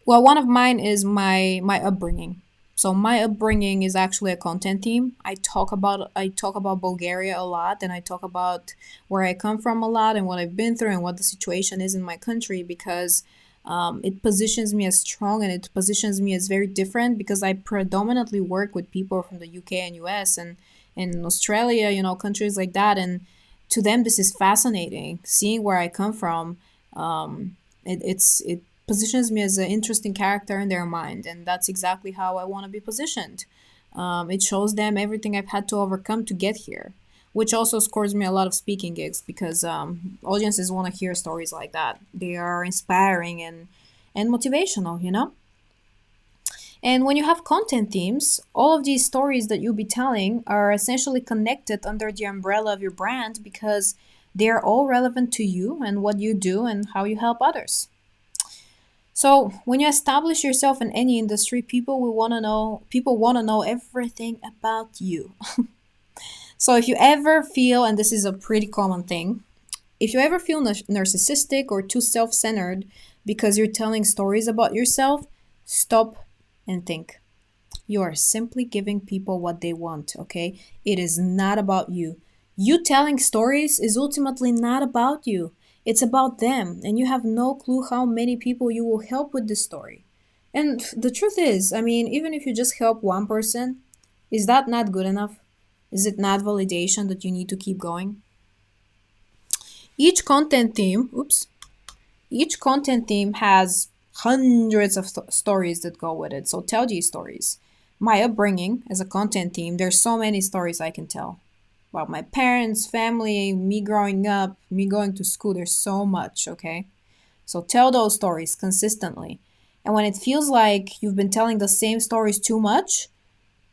well, one of mine is my upbringing. So my upbringing is actually a content theme. I talk about Bulgaria a lot, and I talk about where I come from a lot and what I've been through and what the situation is in my country, because it positions me as strong, and it positions me as very different because I predominantly work with people from the UK and US and in Australia, countries like that, and to them this is fascinating. Seeing where I come from, it positions me as an interesting character in their mind, and that's exactly how I want to be positioned. It shows them everything I've had to overcome to get here, which also scores me a lot of speaking gigs because audiences want to hear stories like that. They are inspiring and motivational. And when you have content themes, all of these stories that you'll be telling are essentially connected under the umbrella of your brand because they're all relevant to you and what you do and how you help others. So when you establish yourself in any industry, people want to know everything about you. So if you ever feel, and this is a pretty common thing, if you ever feel narcissistic or too self-centered because you're telling stories about yourself, stop and think. You are simply giving people what they want, okay? It is not about you. You telling stories is ultimately not about you. It's about them, and you have no clue how many people you will help with this story. And the truth is, I mean, even if you just help one person, is that not good enough? Is it not validation that you need to keep going? Each content theme, oops, each content theme has hundreds of stories that go with it. So tell these stories. My upbringing as a content theme, there's so many stories I can tell about my parents, family, me growing up, me going to school. There's so much, okay? So tell those stories consistently. And when it feels like you've been telling the same stories too much,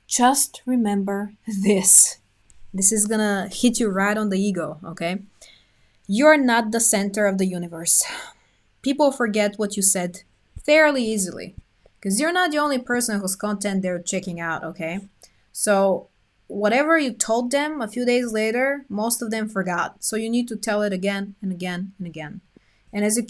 just remember this. This is gonna hit you right on the ego, okay? You're not the center of the universe. People forget what you said fairly easily because you're not the only person whose content they're checking out, okay? So, whatever you told them a few days later, most of them forgot. So, you need to tell it again and again and again. And as you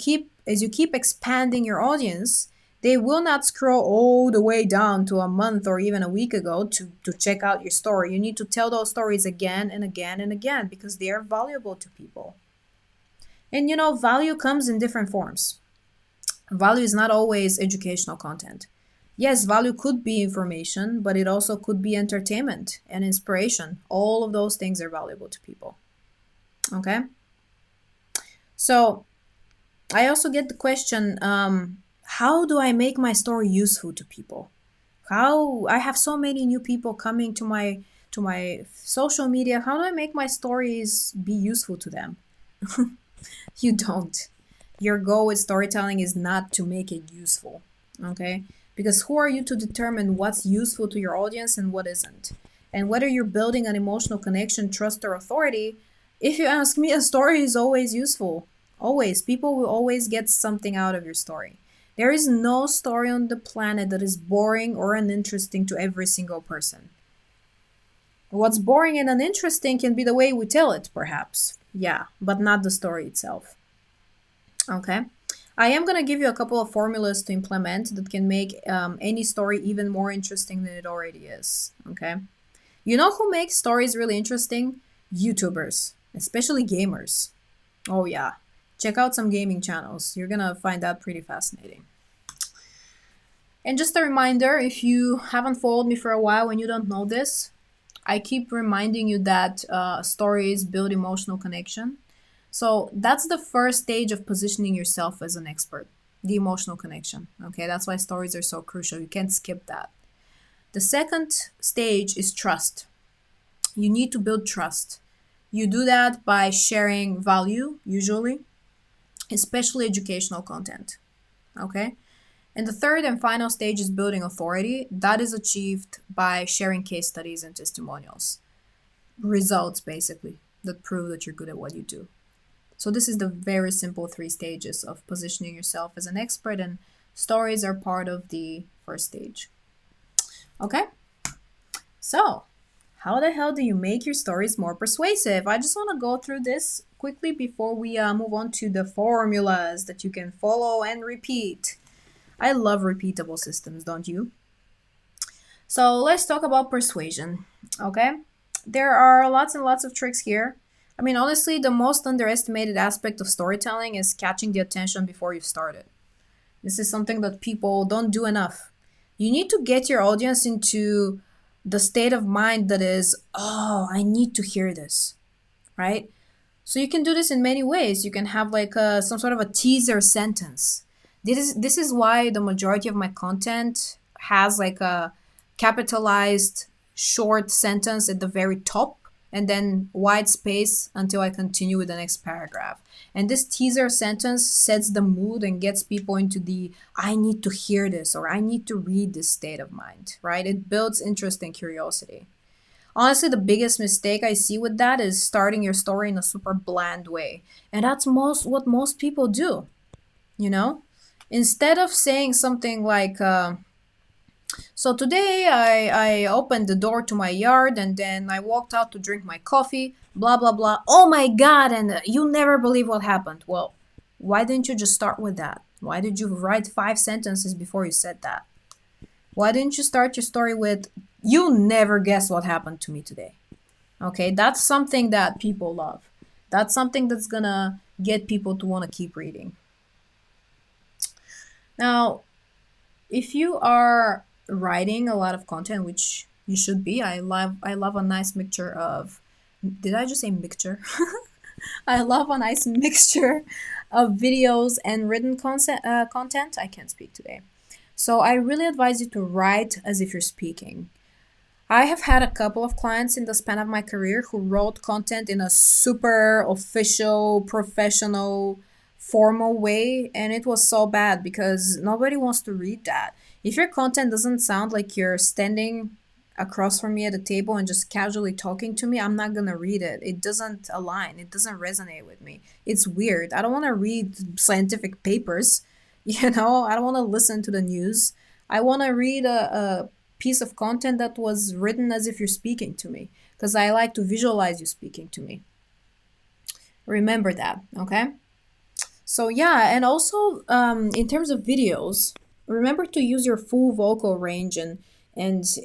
keep expanding your audience, they will not scroll all the way down to a month or even a week ago to check out your story. You need to tell those stories again and again and again because they are valuable to people. And value comes in different forms. Value is not always educational content. Yes, value could be information, but it also could be entertainment and inspiration. All of those things are valuable to people. Okay? So, I also get the question, how do I make my story useful to people? How I have so many new people coming to my social media. How do I make my stories be useful to them? You don't. Your goal with storytelling is not to make it useful. Okay? Because who are you to determine what's useful to your audience and what isn't? And whether you're building an emotional connection, trust, or authority, if you ask me, a story is always useful. Always. People will always get something out of your story. There is no story on the planet that is boring or uninteresting to every single person. What's boring and uninteresting can be the way we tell it, perhaps. Yeah, but not the story itself. Okay. I am going to give you a couple of formulas to implement that can make any story even more interesting than it already is. Okay. You know who makes stories really interesting? YouTubers, especially gamers. Oh, yeah. Check out some gaming channels. You're going to find that pretty fascinating. And just a reminder, if you haven't followed me for a while and you don't know this, I keep reminding you that stories build emotional connection. So that's the first stage of positioning yourself as an expert, the emotional connection. Okay, that's why stories are so crucial. You can't skip that. The second stage is trust. You need to build trust. You do that by sharing value, usually, especially educational content. Okay. And the third and final stage is building authority. That is achieved by sharing case studies and testimonials. Results, basically, that prove that you're good at what you do. So this is the very simple three stages of positioning yourself as an expert, and stories are part of the first stage. Okay? So, how the hell do you make your stories more persuasive? I just want to go through this quickly before we move on to the formulas that you can follow and repeat. I love repeatable systems, don't you? So let's talk about persuasion, okay? There are lots and lots of tricks here. I mean, honestly, the most underestimated aspect of storytelling is catching the attention before you've started. This is something that people don't do enough. You need to get your audience into the state of mind that is, oh, I need to hear this, right? So you can do this in many ways. You can have like some sort of a teaser sentence. This is why the majority of my content has like a capitalized short sentence at the very top and then wide space until I continue with the next paragraph. And this teaser sentence sets the mood and gets people into the I need to hear this or I need to read this state of mind, right? It builds interest and curiosity. Honestly, the biggest mistake I see with that is starting your story in a super bland way. And that's what most people do, you know? Instead of saying something like, so today I opened the door to my yard and then I walked out to drink my coffee, blah, blah, blah. Oh my God, and you never believe what happened. Well, why didn't you just start with that? Why did you write 5 sentences before you said that? Why didn't you start your story with, you never guess what happened to me today? Okay, that's something that people love. That's something that's gonna get people to want to keep reading. Now, if you are writing a lot of content, which you should be, I love a nice mixture of, did I just say mixture? I love a nice mixture of videos and written content. I can't speak today. So I really advise you to write as if you're speaking. I have had a couple of clients in the span of my career who wrote content in a super official, professional, formal way, and it was so bad because nobody wants to read that. If your content doesn't sound like you're standing across from me at a table and just casually talking to me, I'm not gonna read it. It doesn't align, it doesn't resonate with me. It's weird. I don't wanna read scientific papers, I don't wanna listen to the news. I wanna read a piece of content that was written as if you're speaking to me because I like to visualize you speaking to me. Remember that, okay? So yeah, and also in terms of videos, remember to use your full vocal range, and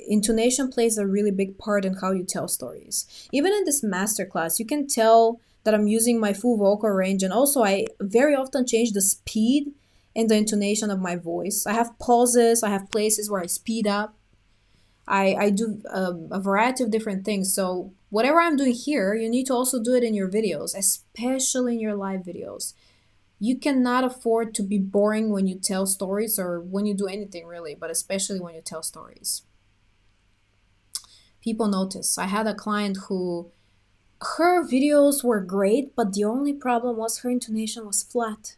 intonation plays a really big part in how you tell stories. Even in this masterclass, you can tell that I'm using my full vocal range, and also I very often change the speed and the intonation of my voice. I have pauses, I have places where I speed up. I do a variety of different things. So whatever I'm doing here, you need to also do it in your videos, especially in your live videos. You cannot afford to be boring when you tell stories or when you do anything really, but especially when you tell stories. People notice. I had a client who her videos were great, but the only problem was her intonation was flat.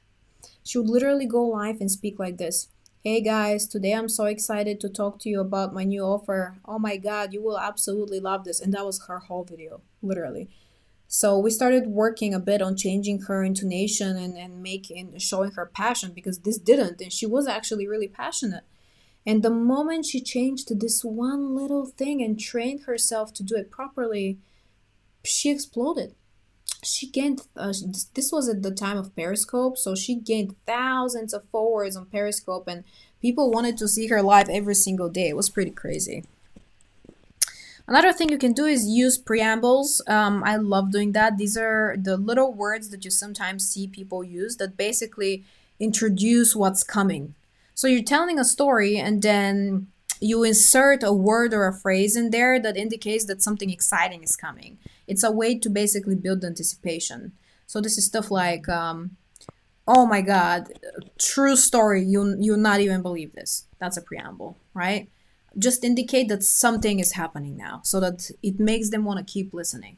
She would literally go live and speak like this. Hey guys, today I'm so excited to talk to you about my new offer. Oh my god, you will absolutely love this. And that was her whole video, literally. So we started working a bit on changing her intonation and making showing her passion because this didn't, and she was actually really passionate. And the moment she changed this one little thing and trained herself to do it properly, she exploded. She gained this was at the time of Periscope, so she gained thousands of followers on Periscope, and people wanted to see her live every single day. It was pretty crazy. Another thing you can do is use preambles. I love doing that. These are the little words that you sometimes see people use that basically introduce what's coming. So you're telling a story and then you insert a word or a phrase in there that indicates that something exciting is coming. It's a way to basically build anticipation. So this is stuff like, oh my God, true story. You'll not even believe this. That's a preamble, right? Just indicate that something is happening now so that it makes them want to keep listening.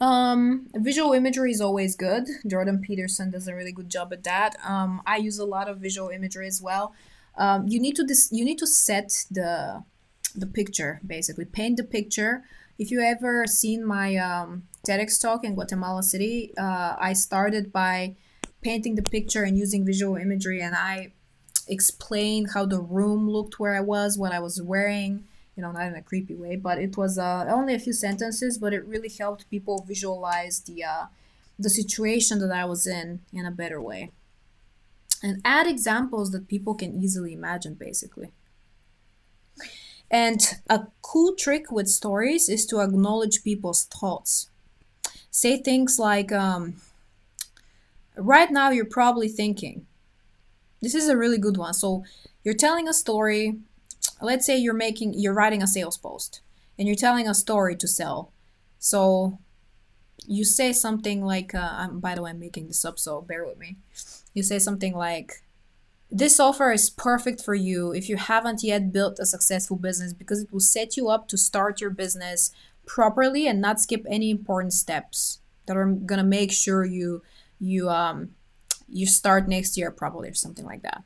Visual imagery is always good. Jordan Peterson does a really good job at that. I use a lot of visual imagery as well. You need to set the picture, basically paint the picture. If you ever seen my TEDx talk in Guatemala City, I started by painting the picture and using visual imagery, and I explained how the room looked where I was, what I was wearing, not in a creepy way, but it was only a few sentences, but it really helped people visualize the situation that I was in a better way. And add examples that people can easily imagine, basically. And a cool trick with stories is to acknowledge people's thoughts. Say things like, right now you're probably thinking. This is a really good one. So you're telling a story. Let's say you're writing a sales post and you're telling a story to sell. So you say something like, by the way, I'm making this up, so bear with me. You say something like, this offer is perfect for you if you haven't yet built a successful business because it will set you up to start your business properly and not skip any important steps that are gonna make sure you start next year properly or something like that.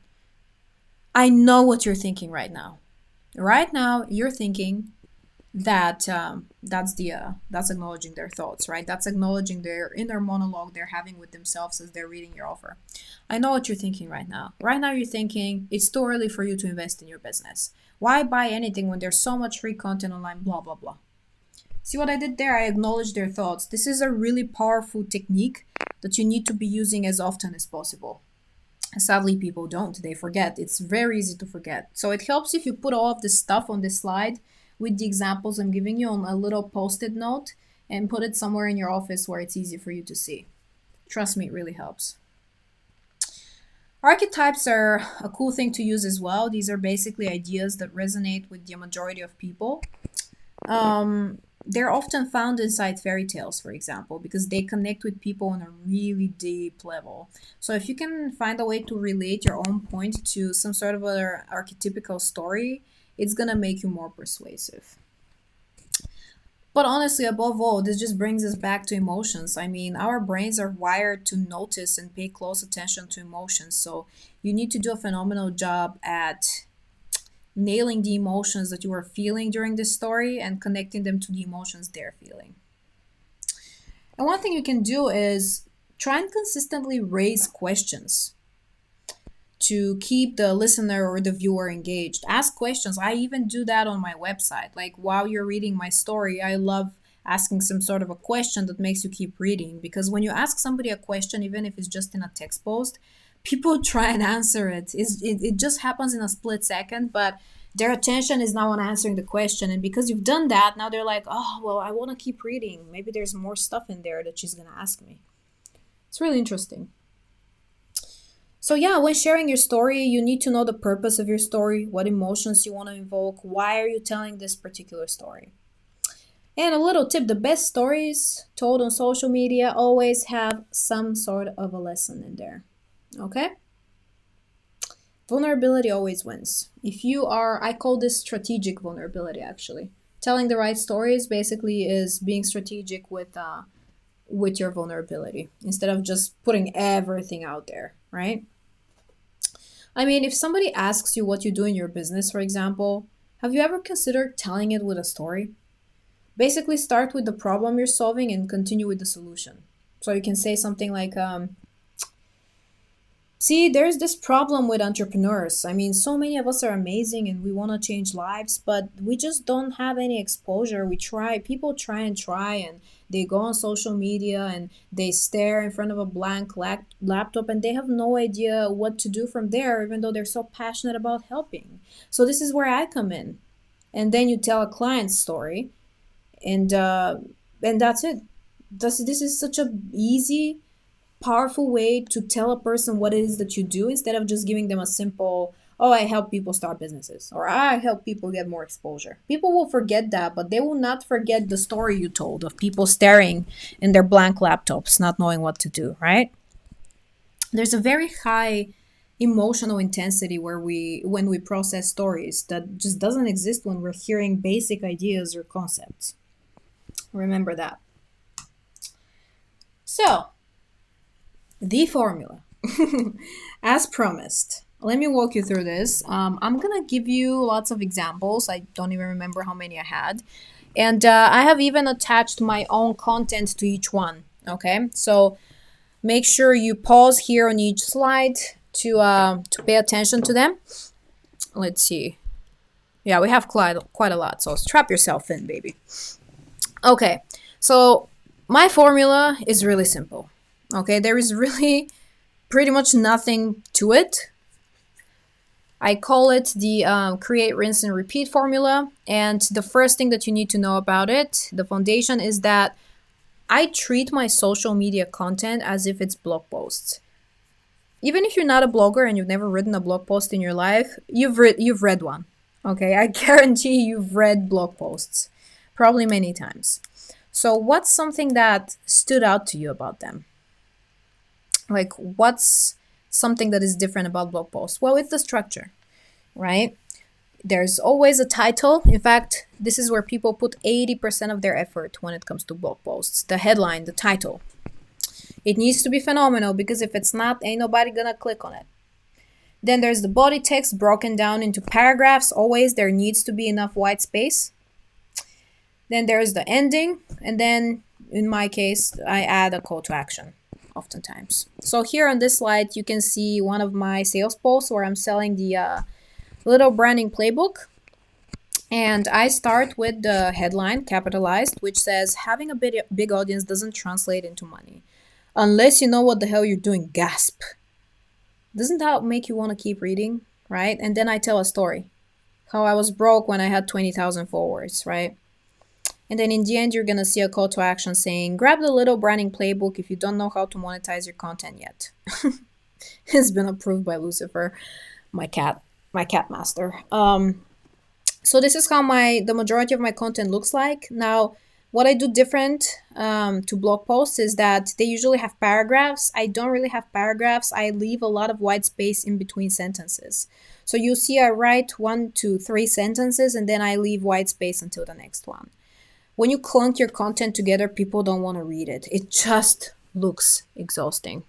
I know what you're thinking right now. Right now, you're thinking that that's acknowledging their thoughts, right? That's acknowledging their inner monologue they're having with themselves as they're reading your offer. I know what you're thinking right now. Right now, you're thinking it's too early for you to invest in your business. Why buy anything when there's so much free content online? Blah blah blah. See what I did there? I acknowledged their thoughts. This is a really powerful technique that you need to be using as often as possible. Sadly, people don't. They forget. It's very easy to forget. So it helps if you put all of this stuff on this slide with the examples I'm giving you on a little post-it note and put it somewhere in your office where it's easy for you to see. Trust me, it really helps. Archetypes are a cool thing to use as well. These are basically ideas that resonate with the majority of people. They're often found inside fairy tales, for example, because they connect with people on a really deep level. So if you can find a way to relate your own point to some sort of other archetypical story, it's gonna make you more persuasive. But honestly, above all, this just brings us back to emotions. I mean, our brains are wired to notice and pay close attention to emotions. So you need to do a phenomenal job at nailing the emotions that you are feeling during this story and connecting them to the emotions they're feeling. And one thing you can do is try and consistently raise questions to keep the listener or the viewer engaged. Ask questions. I even do that on my website. Like while you're reading my story, I love asking some sort of a question that makes you keep reading, because when you ask somebody a question, even if it's just in a text post, people try and answer it. It just happens in a split second, but their attention is now on answering the question. And because you've done that, now they're like, oh, well, I want to keep reading. Maybe there's more stuff in there that she's going to ask me. It's really interesting. So, yeah, when sharing your story, you need to know the purpose of your story, what emotions you want to invoke, why are you telling this particular story. And a little tip, the best stories told on social media always have some sort of a lesson in there. Okay? Vulnerability always wins. If you are, I call this strategic vulnerability actually. Telling the right stories basically is being strategic with your vulnerability instead of just putting everything out there, right? I mean, if somebody asks you what you do in your business, for example, have you ever considered telling it with a story? Basically, start with the problem you're solving and continue with the solution. So you can say something like, see, there's this problem with entrepreneurs. I mean, so many of us are amazing and we want to change lives, but we just don't have any exposure. People try and try, and they go on social media and they stare in front of a blank laptop and they have no idea what to do from there, even though they're so passionate about helping. So, this is where I come in. And then you tell a client's story, and that's it. This is such a easy, powerful way to tell a person what it is that you do instead of just giving them a simple, oh, I help people start businesses, or I help people get more exposure. People will forget that, but they will not forget the story you told of people staring in their blank laptops, not knowing what to do, right? There's a very high emotional intensity when we process stories that just doesn't exist when we're hearing basic ideas or concepts. Remember that. So, the formula. As promised, let me walk you through this. I'm gonna give you lots of examples. I don't even remember how many I had. And I have even attached my own content to each one. Okay, so make sure you pause here on each slide to pay attention to them. Let's see. Yeah, we have quite a lot, so strap yourself in, baby. Okay, so my formula is really simple. Okay, there is really pretty much nothing to it. I call it the create, rinse, and repeat formula. And the first thing that you need to know about it, the foundation, is that I treat my social media content as if it's blog posts. Even if you're not a blogger and you've never written a blog post in your life, you've read one. Okay, I guarantee you've read blog posts, probably many times. So, what's something that stood out to you about them? Like, what's something that is different about blog posts? Well, it's the structure, right? There's always a title. In fact, this is where people put 80% of their effort when it comes to blog posts. The headline, the title. It needs to be phenomenal, because if it's not, ain't nobody gonna click on it. Then there's the body text broken down into paragraphs. Always there needs to be enough white space. Then there's the ending. And then in my case, I add a call to action oftentimes. So here on this slide, you can see one of my sales posts where I'm selling the little branding playbook. And I start with the headline, capitalized, which says, having a big audience doesn't translate into money. Unless you know what the hell you're doing, gasp. Doesn't that make you want to keep reading, right? And then I tell a story. How I was broke when I had 20,000 followers, right? And then in the end, you're going to see a call to action saying, grab the little branding playbook if you don't know how to monetize your content yet. It's been approved by Lucifer, my cat master. So this is how the majority of my content looks like. Now, what I do different to blog posts is that they usually have paragraphs. I don't really have paragraphs. I leave a lot of white space in between sentences. So you see I write 1 to 3 sentences and then I leave white space until the next one. When you clunk your content together, people don't want to read it. It just looks exhausting.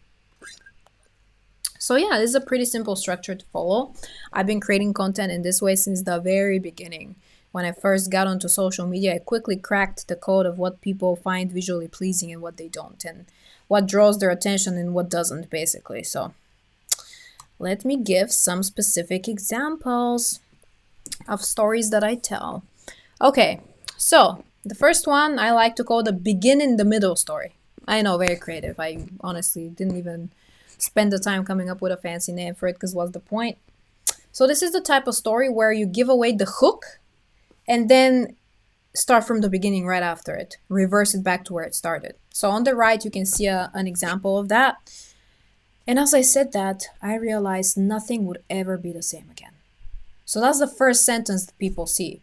So yeah, this is a pretty simple structure to follow. I've been creating content in this way since the very beginning. When I first got onto social media, I quickly cracked the code of what people find visually pleasing and what they don't, and what draws their attention and what doesn't, basically. So let me give some specific examples of stories that I tell. Okay, so the first one I like to call the begin in the middle story. I know, very creative. I honestly didn't even spend the time coming up with a fancy name for it, because what's the point? So this is the type of story where you give away the hook and then start from the beginning right after it. Reverse it back to where it started. So on the right, you can see an example of that. And as I said that, I realized nothing would ever be the same again. So that's the first sentence that people see.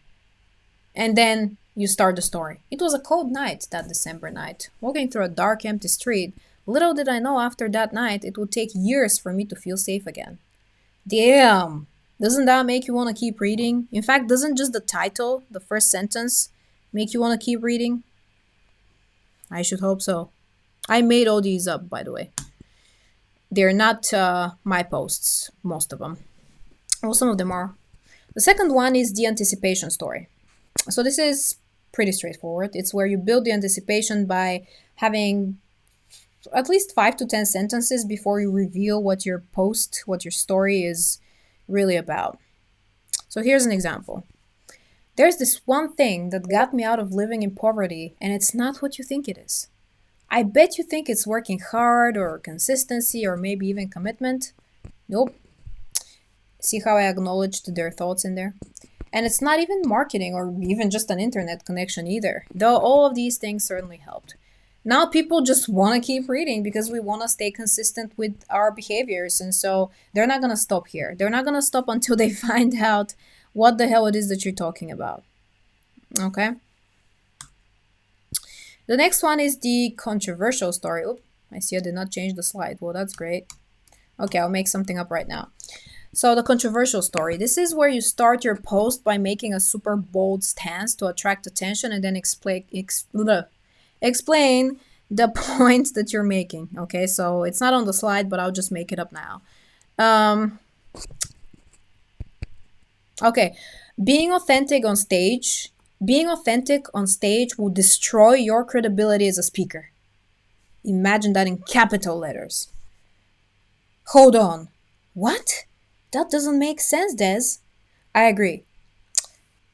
And then you start the story. It was a cold night, that December night, walking through a dark, empty street. Little did I know after that night, it would take years for me to feel safe again. Damn! Doesn't that make you want to keep reading? In fact, doesn't just the title, the first sentence, make you want to keep reading? I should hope so. I made all these up, by the way. They're not my posts, most of them. Well, some of them are. The second one is the anticipation story. So this is pretty straightforward. It's where you build the anticipation by having at least 5 to 10 sentences before you reveal what your story is really about. So here's an example. There's this one thing that got me out of living in poverty, and it's not what you think it is. I bet you think it's working hard or consistency or maybe even commitment. Nope. See how I acknowledged their thoughts in there? And it's not even marketing or even just an internet connection either, though all of these things certainly helped. Now people just want to keep reading because we want to stay consistent with our behaviors. And so they're not going to stop here. They're not going to stop until they find out what the hell it is that you're talking about. Okay? The next one is the controversial story. Oop, I see I did not change the slide. Well, that's great. Okay, I'll make something up right now. So the controversial story. This is where you start your post by making a super bold stance to attract attention and then explain the point that you're making. Okay, so it's not on the slide, but I'll just make it up now. Um, okay, being authentic on stage. Being authentic on stage will destroy your credibility as a speaker. Imagine that in capital letters. Hold on. What? That doesn't make sense, Des. I agree,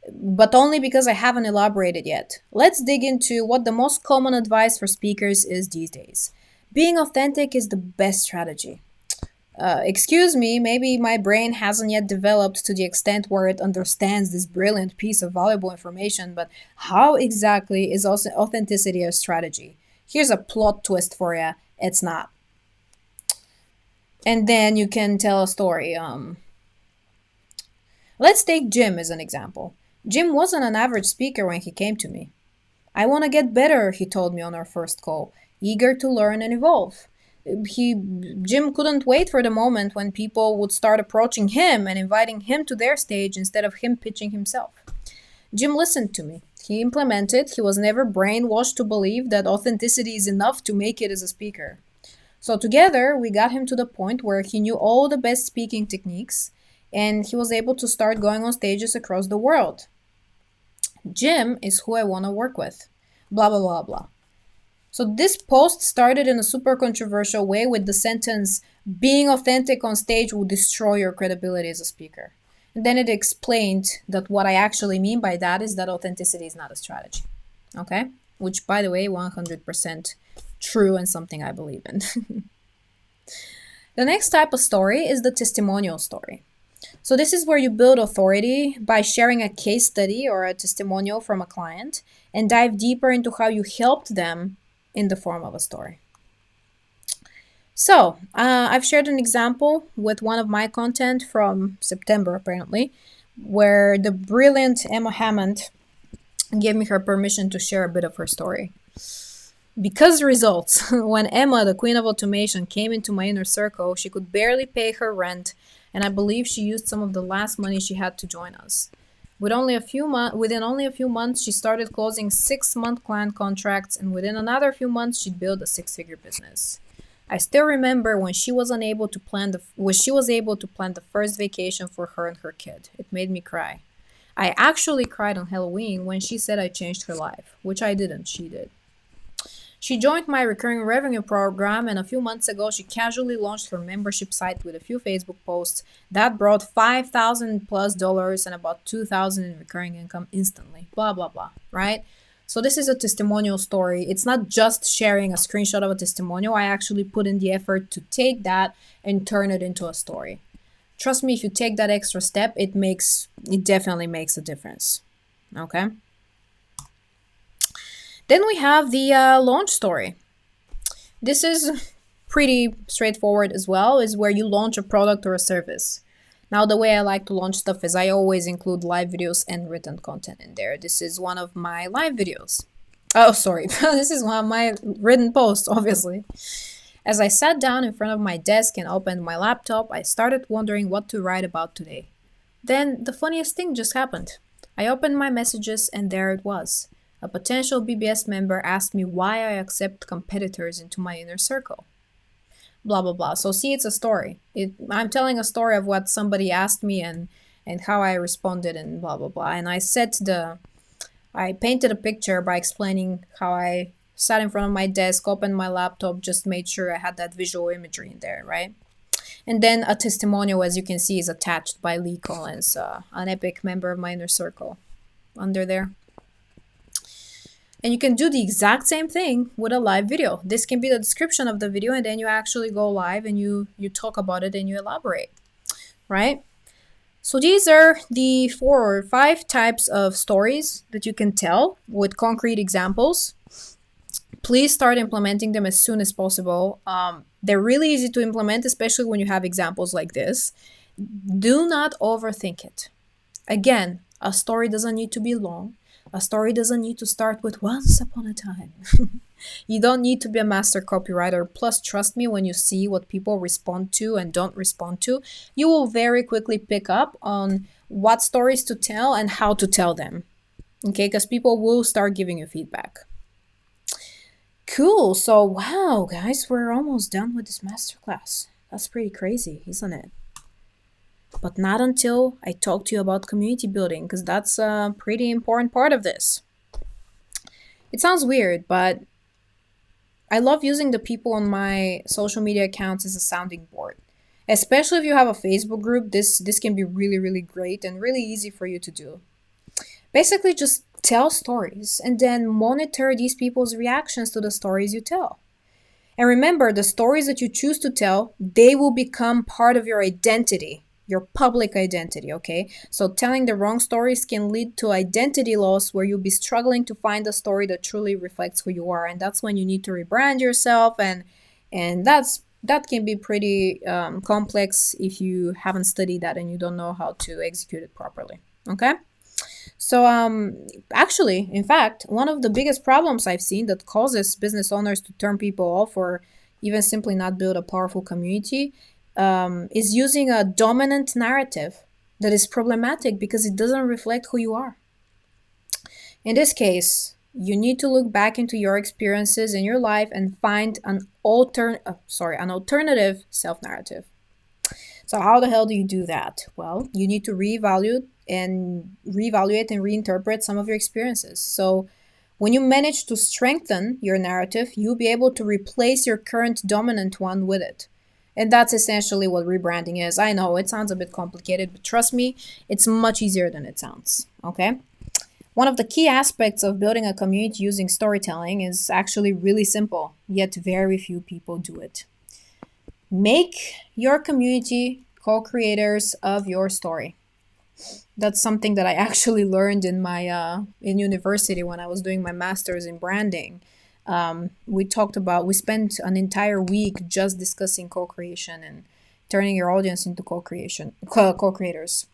but only because I haven't elaborated yet. Let's dig into what the most common advice for speakers is these days. Being authentic is the best strategy. Excuse me, maybe my brain hasn't yet developed to the extent where it understands this brilliant piece of valuable information, but how exactly is also authenticity a strategy? Here's a plot twist for you. It's not. And then you can tell a story. Let's take Jim as an example. Jim wasn't an average speaker when he came to me. I want to get better, he told me on our first call, eager to learn and evolve. He Jim couldn't wait for the moment when people would start approaching him and inviting him to their stage instead of him pitching himself. Jim listened to me. He implemented. He was never brainwashed to believe that authenticity is enough to make it as a speaker. So together, we got him to the point where he knew all the best speaking techniques and he was able to start going on stages across the world. Jim is who I want to work with. Blah, blah, blah, blah. So this post started in a super controversial way with the sentence, being authentic on stage will destroy your credibility as a speaker. And then it explained that what I actually mean by that is that authenticity is not a strategy. Okay? Which, by the way, 100% true and something I believe in. The next type of story is the testimonial story. So this is where you build authority by sharing a case study or a testimonial from a client and dive deeper into how you helped them in the form of a story. So I've shared an example with one of my content from September, apparently, where the brilliant Emma Hammond gave me her permission to share a bit of her story. Because results, when Emma, the queen of automation, came into my inner circle, she could barely pay her rent, and I believe she used some of the last money she had to join us. Within only a few months, she started closing 6-month client contracts, and within another few months, she'd built a 6-figure business. I still remember when she was able to plan the first vacation for her and her kid. It made me cry. I actually cried on Halloween when she said I changed her life, which I didn't, she did. She joined my recurring revenue program, and a few months ago, she casually launched her membership site with a few Facebook posts that brought $5,000+ and about $2,000 in recurring income instantly. Blah, blah, blah, right? So this is a testimonial story. It's not just sharing a screenshot of a testimonial. I actually put in the effort to take that and turn it into a story. Trust me, if you take that extra step, it definitely makes a difference. Okay? Then we have the launch story. This is pretty straightforward as well, is where you launch a product or a service. Now, the way I like to launch stuff is I always include live videos and written content in there. This is one of my live videos. Oh, sorry. This is one of my written posts, obviously. As I sat down in front of my desk and opened my laptop, I started wondering what to write about today. Then the funniest thing just happened. I opened my messages and there it was. A potential BBS member asked me why I accept competitors into my inner circle. blah blah blah. So see, it's a story. I'm telling a story of what somebody asked me, and how I responded, and blah blah blah. And I painted a picture by explaining how I sat in front of my desk, opened my laptop, just made sure I had that visual imagery in there, right? And then a testimonial, as you can see, is attached by Lee Collins, an epic member of my inner circle, under there. And you can do the exact same thing with a live video. This can be the description of the video, and then you actually go live and you talk about it and you elaborate, right? So these are the 4 or 5 types of stories that you can tell with concrete examples. Please start implementing them as soon as possible. They're really easy to implement, especially when you have examples like this. Do not overthink it. Again, a story doesn't need to be long. A story doesn't need to start with once upon a time. You don't need to be a master copywriter. Plus, trust me, when you see what people respond to and don't respond to, you will very quickly pick up on what stories to tell and how to tell them. Okay, because people will start giving you feedback. Cool. So, wow, guys, we're almost done with this masterclass. That's pretty crazy, isn't it? But not until I talk to you about community building, because that's a pretty important part of this. It sounds weird, but I love using the people on my social media accounts as a sounding board. Especially if you have a Facebook group, this can be really, really great and really easy for you to do. Basically, just tell stories and then monitor these people's reactions to the stories you tell. And remember, the stories that you choose to tell, they will become part of your identity, your public identity, okay? So telling the wrong stories can lead to identity loss, where you'll be struggling to find a story that truly reflects who you are. And that's when you need to rebrand yourself, and that can be pretty complex if you haven't studied that and you don't know how to execute it properly, okay? So, actually, in fact, one of the biggest problems I've seen that causes business owners to turn people off or even simply not build a powerful community is using a dominant narrative that is problematic because it doesn't reflect who you are. In this case, you need to look back into your experiences in your life and find an alternative self-narrative. So how the hell do you do that? Well, you need to reevaluate and reinterpret some of your experiences. So when you manage to strengthen your narrative, you'll be able to replace your current dominant one with it. And that's essentially what rebranding is. I know it sounds a bit complicated, but trust me, it's much easier than it sounds, okay? One of the key aspects of building a community using storytelling is actually really simple, yet very few people do it. Make your community co-creators of your story. That's something that I actually learned in my in university when I was doing my master's in branding. We spent an entire week just discussing co-creation and turning your audience into co-creators.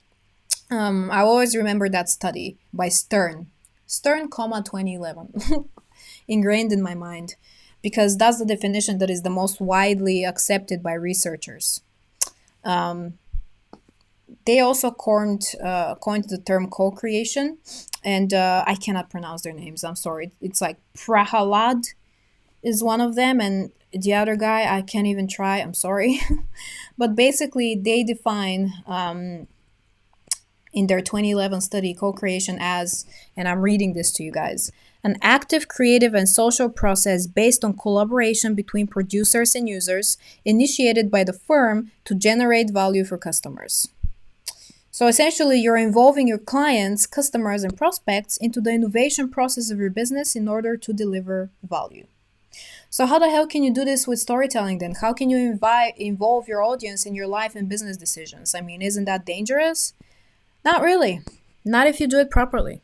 I always remember that study by Stern, 2011, ingrained in my mind, because that's the definition that is the most widely accepted by researchers. They also coined the term co-creation, and I cannot pronounce their names. I'm sorry. It's like Prahalad is one of them, and the other guy I can't even try. I'm sorry, but basically they define in their 2011 study co-creation as, and I'm reading this to you guys, an active, creative, and social process based on collaboration between producers and users, initiated by the firm to generate value for customers. So essentially, you're involving your clients, customers, and prospects into the innovation process of your business in order to deliver value. So how the hell can you do this with storytelling then? How can you involve your audience in your life and business decisions? I mean, isn't that dangerous? Not really. Not if you do it properly.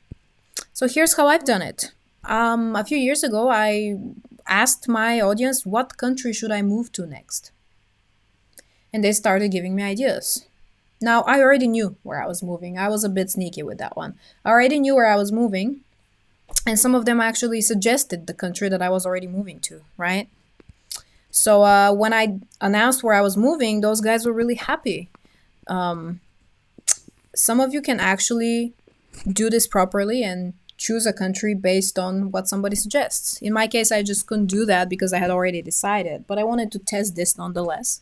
So here's how I've done it. A few years ago, I asked my audience, what country should I move to next? And they started giving me ideas. Now, I already knew where I was moving. I was a bit sneaky with that one. I already knew where I was moving, and some of them actually suggested the country that I was already moving to, right? So when I announced where I was moving, those guys were really happy. Some of you can actually do this properly and choose a country based on what somebody suggests. In my case, I just couldn't do that because I had already decided, but I wanted to test this nonetheless.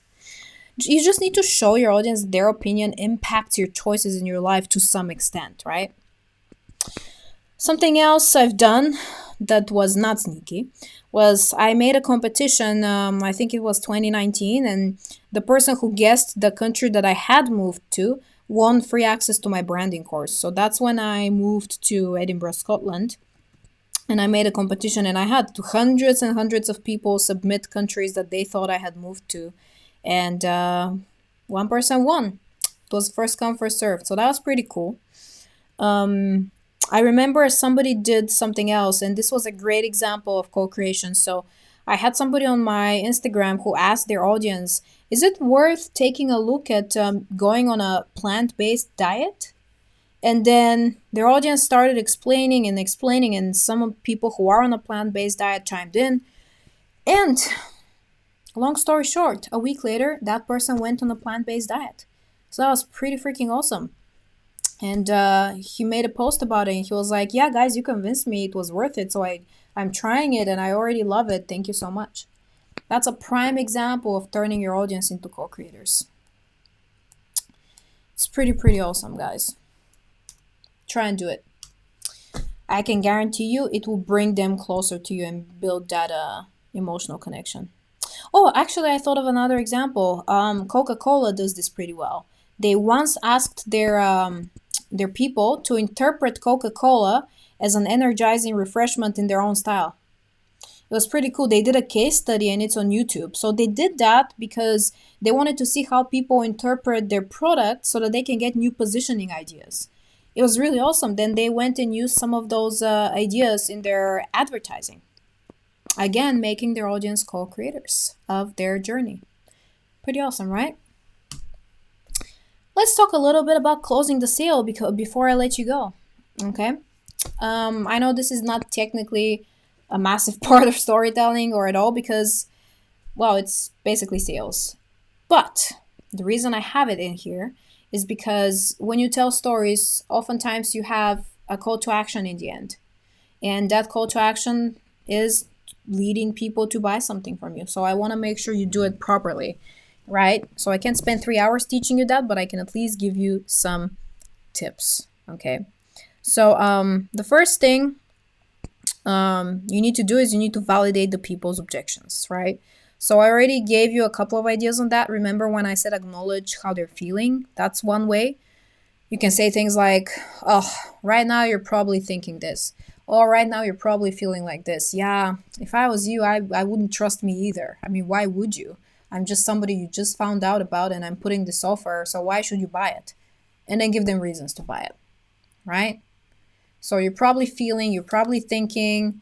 You just need to show your audience their opinion impacts your choices in your life to some extent, right? Something else I've done that was not sneaky was I made a competition. I think it was 2019, and the person who guessed the country that I had moved to won free access to my branding course. So that's when I moved to Edinburgh, Scotland, and I made a competition, and I had hundreds and hundreds of people submit countries that they thought I had moved to, and one person won. It was first come first served, so that was pretty cool. I remember somebody did something else, and this was a great example of co-creation. So I had somebody on my Instagram who asked their audience, is it worth taking a look at going on a plant-based diet? And then their audience started explaining and explaining, and some people who are on a plant-based diet chimed in. And long story short, a week later, that person went on a plant-based diet. So that was pretty freaking awesome. And he made a post about it, and he was like, yeah, guys, you convinced me it was worth it, so I'm trying it and I already love it. Thank you so much. That's a prime example of turning your audience into co-creators. It's pretty awesome, guys. Try and do it. I can guarantee you it will bring them closer to you and build that emotional connection. Oh, actually, I thought of another example. Coca-Cola does this pretty well. They once asked their people to interpret Coca-Cola as an energizing refreshment in their own style. It was pretty cool. They did a case study and it's on YouTube. So they did that because they wanted to see how people interpret their product so that they can get new positioning ideas. It was really awesome. Then they went and used some of those ideas in their advertising. Again, making their audience co-creators of their journey. Pretty awesome, right? Let's talk a little bit about closing the sale before I let you go. Okay. I know this is not technically a massive part of storytelling or at all because, well, it's basically sales. But the reason I have it in here is because when you tell stories, oftentimes you have a call to action in the end. And that call to action is leading people to buy something from you. So I want to make sure you do it properly, right? So I can't spend 3 hours teaching you that, but I can at least give you some tips, okay? So the first thing you need to do is you need to validate the people's objections, right? So I already gave you a couple of ideas on that. Remember when I said acknowledge how they're feeling? That's one way. You can say things like, oh, right now you're probably thinking this. Oh, right now you're probably feeling like this. Yeah, if I was you, I wouldn't trust me either. I mean, why would you? I'm just somebody you just found out about and I'm putting this offer, so why should you buy it? And then give them reasons to buy it, right? So you're probably feeling, you're probably thinking,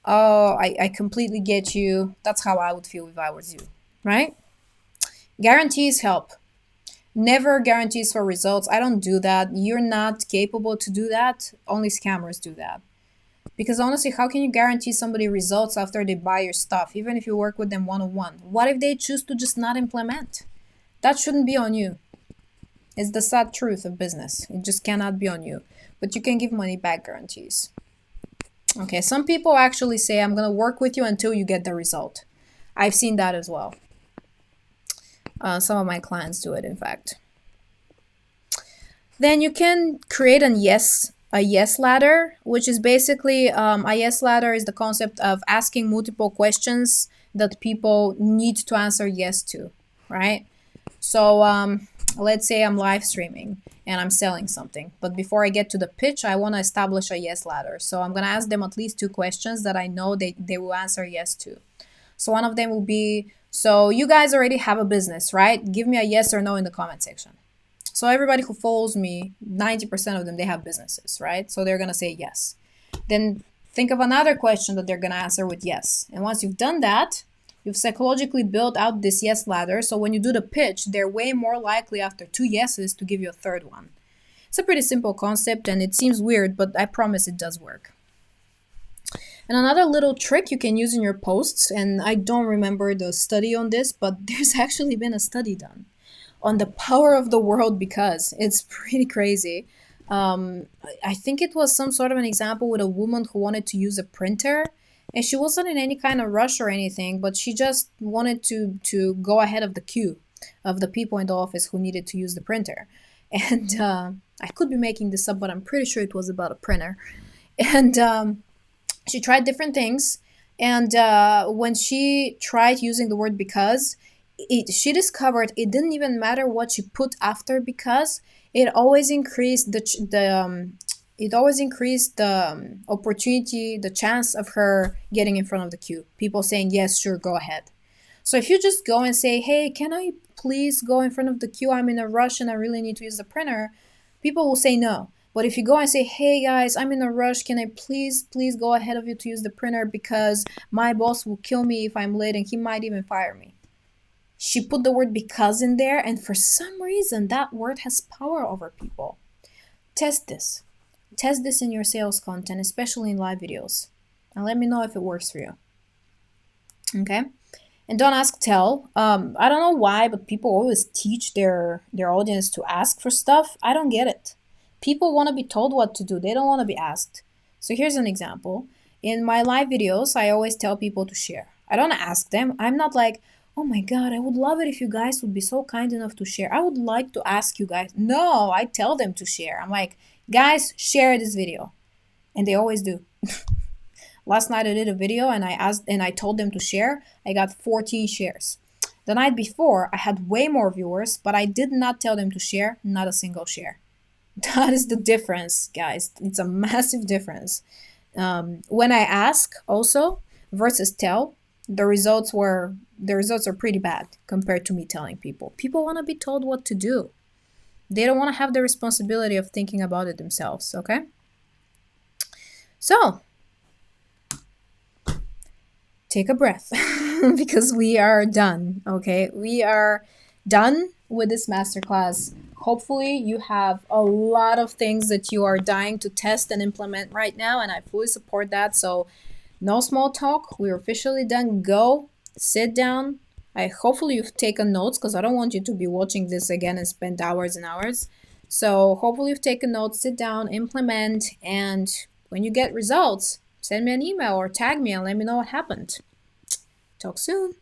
oh, I completely get you. That's how I would feel if I was you, right? Guarantees help. Never guarantees for results. I don't do that. You're not capable to do that. Only scammers do that. Because honestly, how can you guarantee somebody results after they buy your stuff, even if you work with them one-on-one? What if they choose to just not implement? That shouldn't be on you. It's the sad truth of business. It just cannot be on you. But you can give money back guarantees. Okay, some people actually say, I'm going to work with you until you get the result. I've seen that as well. Some of my clients do it, in fact. Then you can create a yes ladder, which is basically a yes ladder is the concept of asking multiple questions that people need to answer yes to, right? So let's say I'm live streaming and I'm selling something, but before I get to the pitch, I want to establish a yes ladder. So I'm going to ask them at least 2 questions that I know they will answer yes to. So one of them will be, so you guys already have a business, right? Give me a yes or no in the comment section. So everybody who follows me, 90% of them, they have businesses, right? So they're going to say yes. Then think of another question that they're going to answer with yes. And once you've done that, you've psychologically built out this yes ladder. So when you do the pitch, they're way more likely after 2 yeses to give you a third one. It's a pretty simple concept and it seems weird, but I promise it does work. And another little trick you can use in your posts, and I don't remember the study on this, but there's actually been a study done on the power of the world because it's pretty crazy. I think it was some sort of an example with a woman who wanted to use a printer, and she wasn't in any kind of rush or anything, but she just wanted to go ahead of the queue of the people in the office who needed to use the printer. And I could be making this up, but I'm pretty sure it was about a printer. And she tried different things, and when she tried using the word because, she discovered it didn't even matter what she put after because it always increased it always increased the opportunity, the chance of her getting in front of the queue, people saying yes, sure, go ahead. So if you just go and say, hey, can I please go in front of the queue, I'm in a rush and I really need to use the printer, people will say no. But if you go and say, hey guys, I'm in a rush, can I please go ahead of you to use the printer because my boss will kill me if I'm late and he might even fire me. She put the word because in there, and for some reason, that word has power over people. Test this. Test this in your sales content, especially in live videos. And let me know if it works for you. Okay? And don't ask, tell. I don't know why, but people always teach their audience to ask for stuff. I don't get it. People want to be told what to do. They don't want to be asked. So here's an example. In my live videos, I always tell people to share. I don't ask them. I'm not like, oh my god, I would love it if you guys would be so kind enough to share. I would like to ask you guys. No, I tell them to share. I'm like, guys, share this video. And they always do. Last night I did a video and I told them to share. I got 14 shares. The night before I had way more viewers, but I did not tell them to share, not a single share. That is the difference, guys. It's a massive difference. When I ask also versus tell, the results are pretty bad compared to me telling people. People want to be told what to do. They don't want to have the responsibility of thinking about it themselves, okay? So, take a breath because we are done, okay? We are done with this masterclass. Hopefully, you have a lot of things that you are dying to test and implement right now, and I fully support that. So, no small talk. We're officially done. Go sit down. I hopefully you've taken notes because I don't want you to be watching this again and spend hours and hours. So hopefully you've taken notes, sit down, implement, and when you get results, send me an email or tag me and let me know what happened. Talk soon.